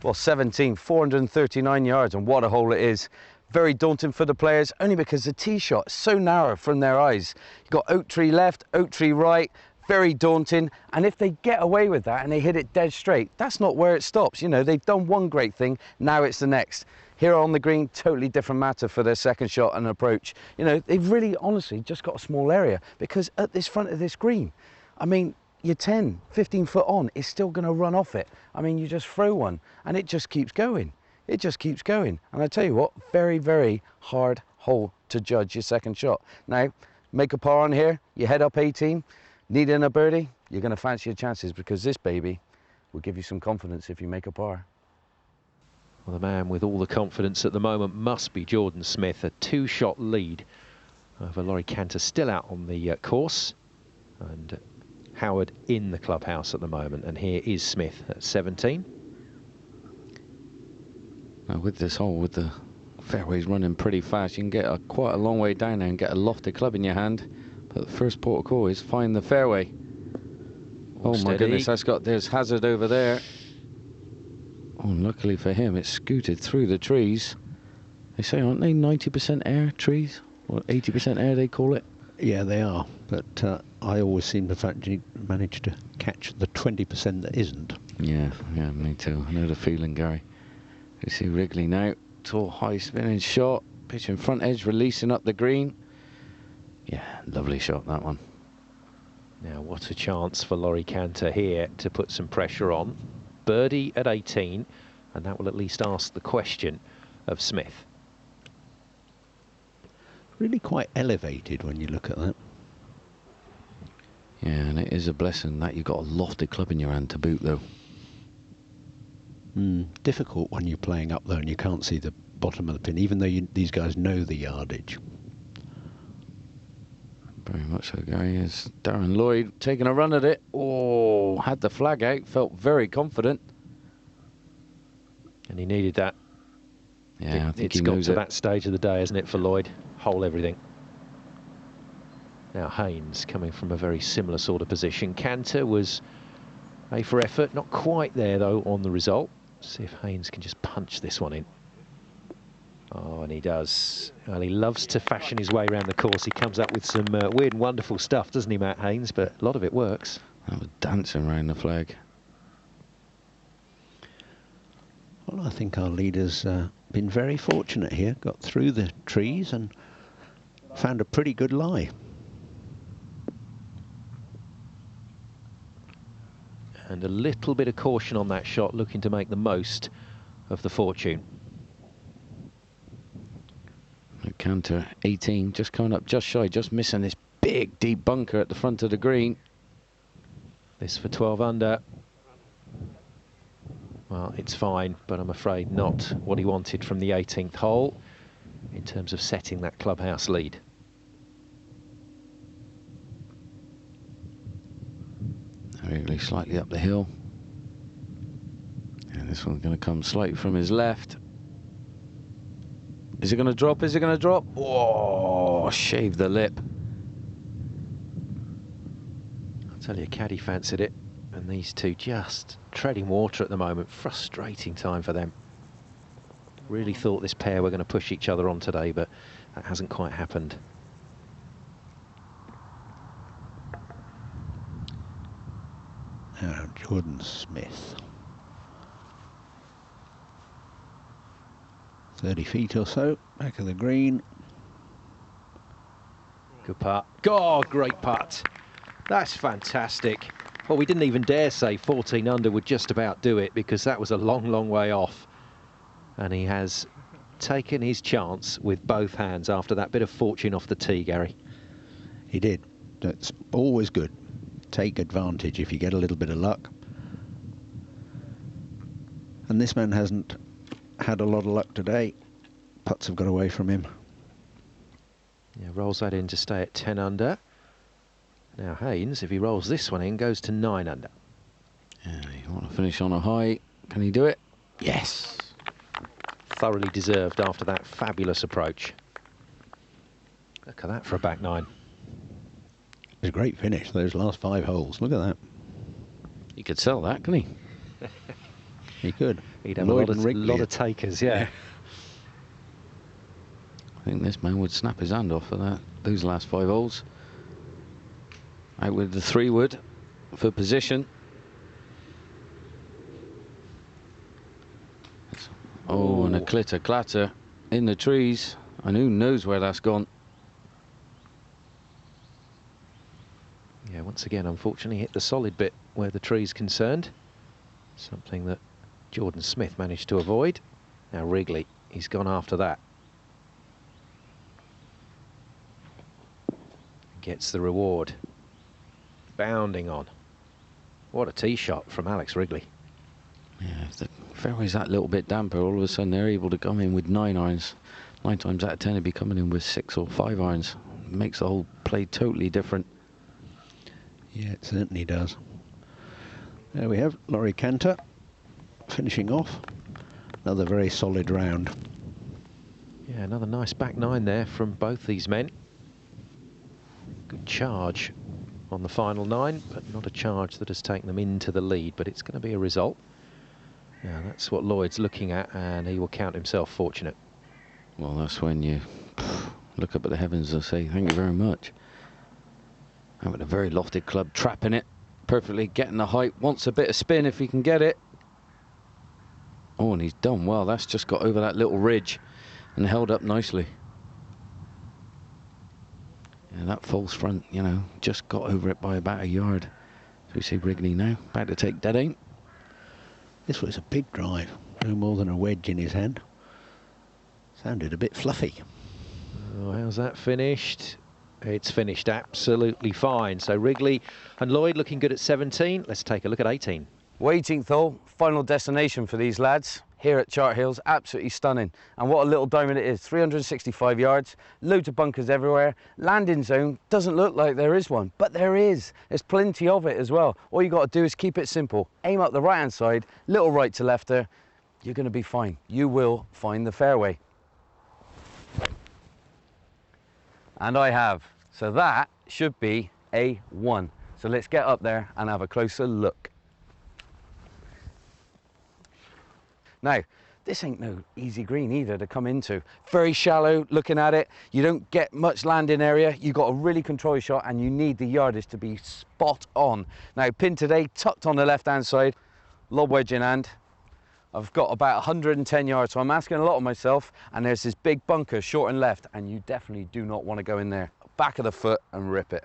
Well, 17, 439 yards, and what a hole it is. Very daunting for the players, only because the tee shot is so narrow from their eyes. You've got oak tree left, oak tree right, very daunting. And if they get away with that and they hit it dead straight, that's not where it stops. You know, they've done one great thing, now it's the next. Here on the green, totally different matter for their second shot and approach. You know, they've really, honestly, just got a small area, because at this front of this green, I mean, you're 10, 15 foot on, it's still going to run off it. I mean, you just throw one and it just keeps going. It just keeps going. And I tell you what, very, very hard hole to judge your second shot. Now, make a par on here, you head up 18, needing a birdie, you're going to fancy your chances, because this baby will give you some confidence if you make a par. Well, the man with all the confidence at the moment must be Jordan Smith. A 2-shot lead over Laurie Cantor, still out on the course, and Howard in the clubhouse at the moment. And here is Smith at 17. Now with this hole, with the fairways running pretty fast, you can get quite a long way down there and get a lofted club in your hand. But the first port of call is find the fairway. Oh my goodness, there's hazard over there. Oh, luckily for him, it's scooted through the trees. They say, aren't they 90% air trees? Or 80% air, they call it? Yeah, they are. But I always seem to manage to catch the 20% that isn't. Yeah, me too. I know the feeling, Gary. You see Wrigley now. Tall, high spinning shot. Pitching front edge, releasing up the green. Yeah, lovely shot, that one. Now, what a chance for Laurie Cantor here to put some pressure on. Birdie at 18, and that will at least ask the question of Smith. Really quite elevated when you look at that. Yeah, and it is a blessing that you've got a lofted club in your hand to boot, though. Difficult when you're playing up there and you can't see the bottom of the pin, even though these guys know the yardage. Very much so, Gary. Is Darren Lloyd taking a run at it. Oh, had the flag out, felt very confident. And he needed that. Yeah, I think it's got to that stage of the day, isn't it, for Lloyd? Hole everything. Now Haynes coming from a very similar sort of position. Cantor was A for effort, not quite there though on the result. See if Haynes can just punch this one in. Oh, and he does. Well, he loves to fashion his way around the course. He comes up with some weird and wonderful stuff, doesn't he, Matt Haynes? But a lot of it works. That was dancing around the flag. Well, I think our leader's been very fortunate here. Got through the trees and found a pretty good lie. And a little bit of caution on that shot, looking to make the most of the fortune. Cantor 18, just coming up just shy, just missing this big deep bunker at the front of the green. This for 12 under. Well, it's fine, but I'm afraid not what he wanted from the 18th hole in terms of setting that clubhouse lead. Really slightly up the hill. And this one's going to come slightly from his left. Is it going to drop? Is it going to drop? Oh, shave the lip. I'll tell you, caddy fancied it. And these two just treading water at the moment. Frustrating time for them. Really thought this pair were going to push each other on today, but that hasn't quite happened. Now Jordan Smith. 30 feet or so, back of the green. Good putt. God, great putt. That's fantastic. Well, we didn't even dare say 14 under would just about do it, because that was a long, long way off. And he has taken his chance with both hands after that bit of fortune off the tee, Gary. He did. That's always good. Take advantage if you get a little bit of luck. And this man hasn't had a lot of luck today. Putts have got away from him. Yeah, rolls that in to stay at 10 under. Now Haynes, if he rolls this one in, goes to 9 under. Yeah, you want to finish on a high. Can he do it? Yes. Thoroughly deserved after that fabulous approach. Look at that for a back nine. It's a great finish, those last 5 holes. Look at that. He could sell that, couldn't he? He could. He'd have a lot of takers, yeah. I think this man would snap his hand off for that. Those last 5 holes. Out with the 3-wood for position. Oh, and a clitter clatter in the trees, and who knows where that's gone. Yeah, once again, unfortunately, hit the solid bit where the tree's concerned. Something that Jordan Smith managed to avoid. Now Wrigley, he's gone after that. Gets the reward. Bounding on. What a tee shot from Alex Wrigley. Yeah, if the fairway's that little bit damper, all of a sudden they're able to come in with 9 irons. 9 times out of 10 they'd be coming in with 6 or 5 irons. It makes the whole play totally different. Yeah, it certainly does. There we have Laurie Cantor finishing off. Another very solid round. Yeah, another nice back nine there from both these men. Good charge on the final 9, but not a charge that has taken them into the lead, but it's going to be a result. Yeah, that's what Lloyd's looking at, and he will count himself fortunate. Well, that's when you look up at the heavens and say, thank you very much. Having a very lofted club, trapping it perfectly, getting the height, wants a bit of spin if he can get it. Oh, and he's done well. That's just got over that little ridge and held up nicely. Yeah, that false front, you know, just got over it by about a yard. So we see Wrigley now, back to take dead aim. This was a big drive, no more than a wedge in his hand. Sounded a bit fluffy. Oh, how's that finished? It's finished absolutely fine. So Wrigley and Lloyd looking good at 17. Let's take a look at 18. 18th hole, final destination for these lads here at Chart Hills. Absolutely stunning. And what a little diamond it is. 365 yards, loads of bunkers everywhere. Landing zone doesn't look like there is one, but there is. There's plenty of it as well. All you got to do is keep it simple. Aim up the right hand side, little right to left there. You're going to be fine. You will find the fairway. And I have. So that should be a 1. So let's get up there and have a closer look. Now, this ain't no easy green either to come into. Very shallow, looking at it. You don't get much landing area. You've got to really control your shot, and you need the yardage to be spot on. Now, pin today, tucked on the left-hand side, lob wedge in hand. I've got about 110 yards, so I'm asking a lot of myself, and there's this big bunker short and left, and you definitely do not want to go in there. Back of the foot and rip it.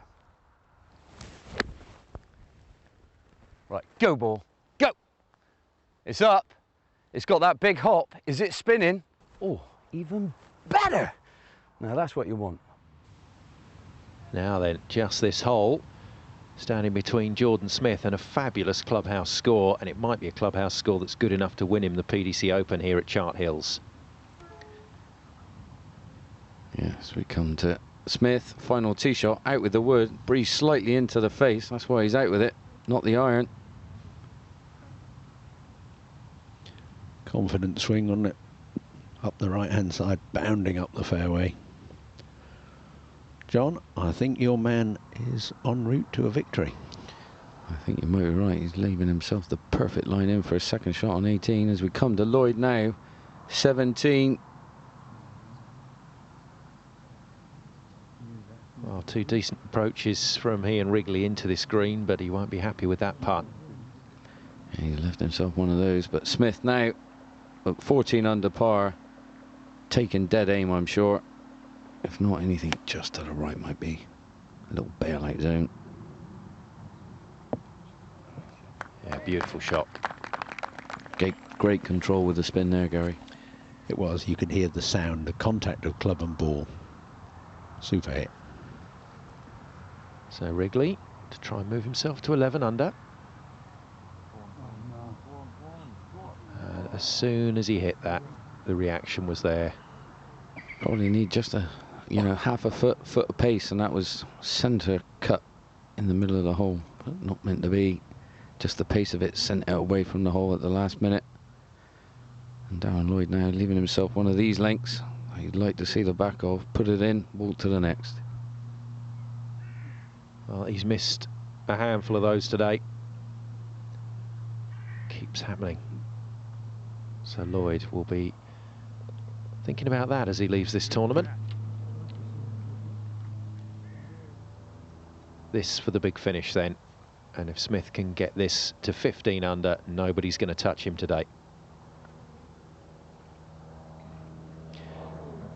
Right, go ball, go. It's up. It's got that big hop. Is it spinning? Oh, even better. Now that's what you want. Now then, just this hole, standing between Jordan Smith and a fabulous clubhouse score, and it might be a clubhouse score that's good enough to win him the PDC Open here at Chart Hills. Yes, we come to Smith, final tee shot, out with the wood, breeze slightly into the face. That's why he's out with it, not the iron. Confident swing on it, up the right-hand side, bounding up the fairway. John, I think your man is en route to a victory. I think you might be right. He's leaving himself the perfect line in for a second shot on 18 as we come to Lloyd now. 17. Well, 2 decent approaches from he and Wrigley into this green, but he won't be happy with that putt. Yeah, he's left himself one of those, but Smith now at 14 under par, taking dead aim, I'm sure. If not, anything just to the right might be a little bailout zone. beautiful shot. Great control with the spin there, Gary. It was. You could hear the sound, the contact of club and ball. Super hit. So Wrigley to try and move himself to 11 under. As soon as he hit that, the reaction was there. Probably need just a, half a foot of pace, and that was centre cut in the middle of the hole, but not meant to be. Just the pace of it sent it away from the hole at the last minute. And Darren Lloyd now leaving himself one of these lengths. He'd like to see the back of, put it in, walk to the next. Well, he's missed a handful of those today. Keeps happening. So Lloyd will be thinking about that as he leaves this tournament. This for the big finish then. And if Smith can get this to 15 under, nobody's going to touch him today.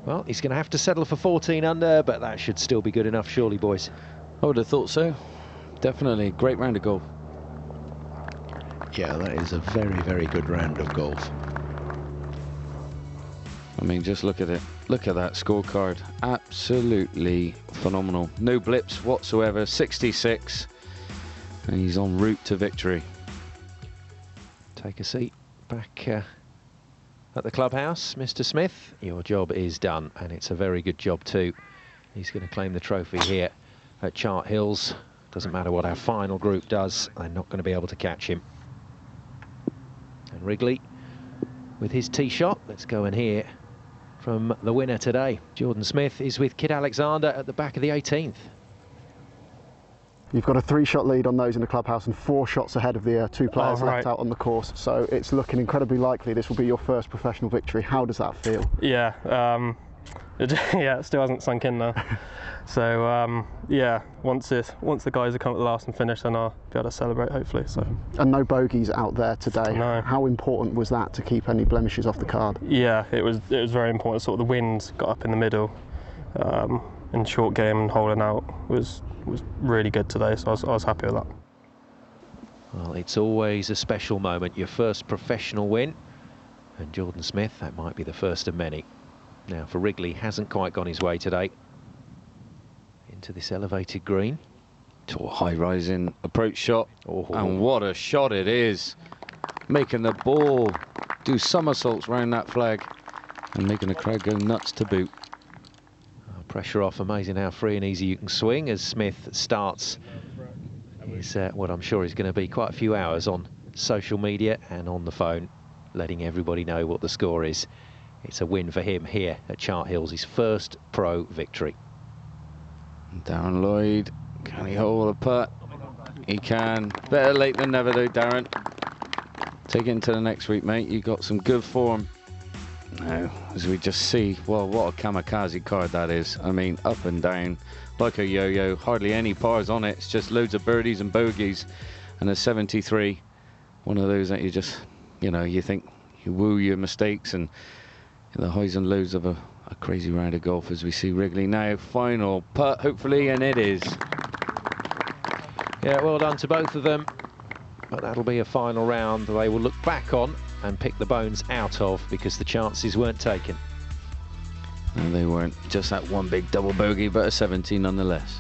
Well, he's going to have to settle for 14 under, but that should still be good enough, surely, boys. I would have thought so. Definitely. Great round of golf. Yeah, that is a very, very good round of golf. I mean, just look at it. Look at that scorecard. Absolutely phenomenal. No blips whatsoever. 66. And he's en route to victory. Take a seat back at the clubhouse, Mr. Smith. Your job is done, and it's a very good job too. He's going to claim the trophy here at Chart Hills. Doesn't matter what our final group does, they're not going to be able to catch him. And Wrigley with his tee shot. Let's go and hear from the winner today. Jordan Smith is with Kid Alexander at the back of the 18th. You've got a 3-shot lead on those in the clubhouse and 4 shots ahead of the 2 players left out on the course. So it's looking incredibly likely this will be your first professional victory. How does that feel? Yeah, yeah, it still hasn't sunk in though. So yeah, once the guys have come at the last and finished, then I'll be able to celebrate hopefully. So. And no bogeys out there today. No. How important was that to keep any blemishes off the card? Yeah, it was very important. Sort of the wind got up in the middle, and short game and holding out was really good today. So I was happy with that. Well, it's always a special moment. Your first professional win, and Jordan Smith, that might be the first of many. Now for Wrigley, hasn't quite gone his way today. Into this elevated green. To a high rising approach shot. Oh. And what a shot it is. Making the ball do somersaults round that flag and making the crowd go nuts to boot. Pressure off. Amazing how free and easy you can swing as Smith starts his, what I'm sure is going to be quite a few hours on social media and on the phone, letting everybody know what the score is. It's a win for him here at Chart Hills, his first pro victory. Darren Lloyd, can he hold a putt? He can. Better late than never though, Darren. Take it into the next week, mate. You got some good form. Now, as we just see, well, what a kamikaze card that is. I mean, up and down, like a yo-yo, hardly any pars on it. It's just loads of birdies and bogeys. And a 73, one of those that you just, you think, you woo your mistakes and the highs and lows of a crazy round of golf as we see Wrigley now. Final putt, hopefully, and it is. Yeah, well done to both of them. But that'll be a final round they will look back on and pick the bones out of because the chances weren't taken. And they weren't. Just that one big double bogey, but a 70 nonetheless.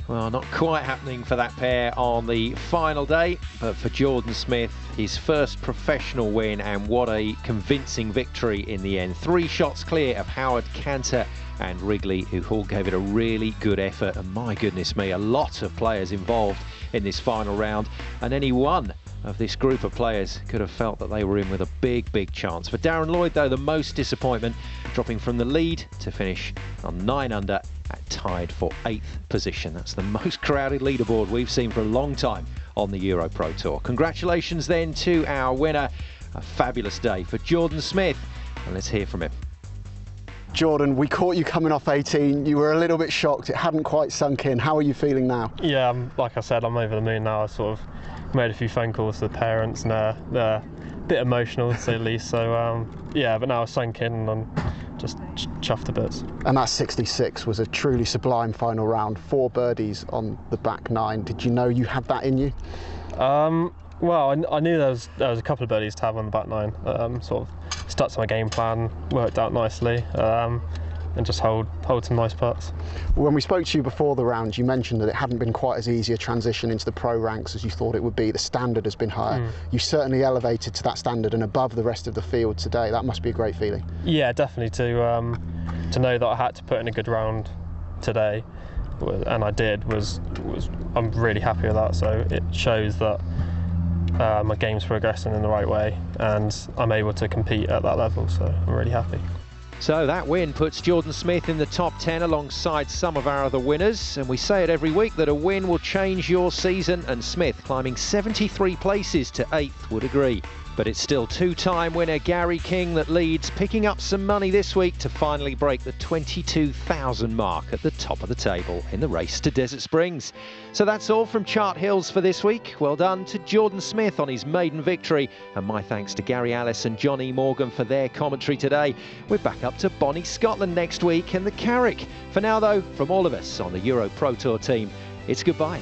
Well, not quite happening for that pair on the final day, but for Jordan Smith, his first professional win, and what a convincing victory in the end. 3 shots clear of Howard, Cantor and Wrigley, who all gave it a really good effort. And my goodness me, a lot of players involved in this final round, and any one of this group of players could have felt that they were in with a big chance. For Darren Lloyd though, the most disappointment, dropping from the lead to finish on 9 under at tied for 8th position. That's the most crowded leaderboard we've seen for a long time on the EuroPro Tour. Congratulations then to our winner. A fabulous day for Jordan Smith, and let's hear from him. Jordan, we caught you coming off 18. You were a little bit shocked. It hadn't quite sunk in. How are you feeling now? Yeah, like I said, I'm over the moon now. I sort of made a few phone calls to the parents, and they're a bit emotional, to say the least. So, yeah, but now it's sunk in, and I'm just chuffed to bits. And that 66 was a truly sublime final round. 4 birdies on the back 9. Did you know you had that in you? Well, I knew there was a couple of birdies to have on the back nine. Sort of stuck to my game plan, worked out nicely, and just hold some nice putts. When we spoke to you before the round, you mentioned that it hadn't been quite as easy a transition into the pro ranks as you thought it would be. The standard has been higher. You certainly elevated to that standard and above the rest of the field today. That must be a great feeling. Yeah, definitely. To know that I had to put in a good round today, and I did, I'm really happy with that. So it shows that my game's progressing in the right way and I'm able to compete at that level, so I'm really happy. So that win puts Jordan Smith in the top 10 alongside some of our other winners, and we say it every week that a win will change your season, and Smith climbing 73 places to 8th would agree. But it's still two-time winner Gary King that leads, picking up some money this week to finally break the 22,000 mark at the top of the table in the race to Desert Springs. So that's all from Chart Hills for this week. Well done to Jordan Smith on his maiden victory, and my thanks to Gary Ellis and Johnny Morgan for their commentary today. We're back up to Bonnie, Scotland next week and the Carrick. For now though, from all of us on the EuroPro Tour team, it's goodbye.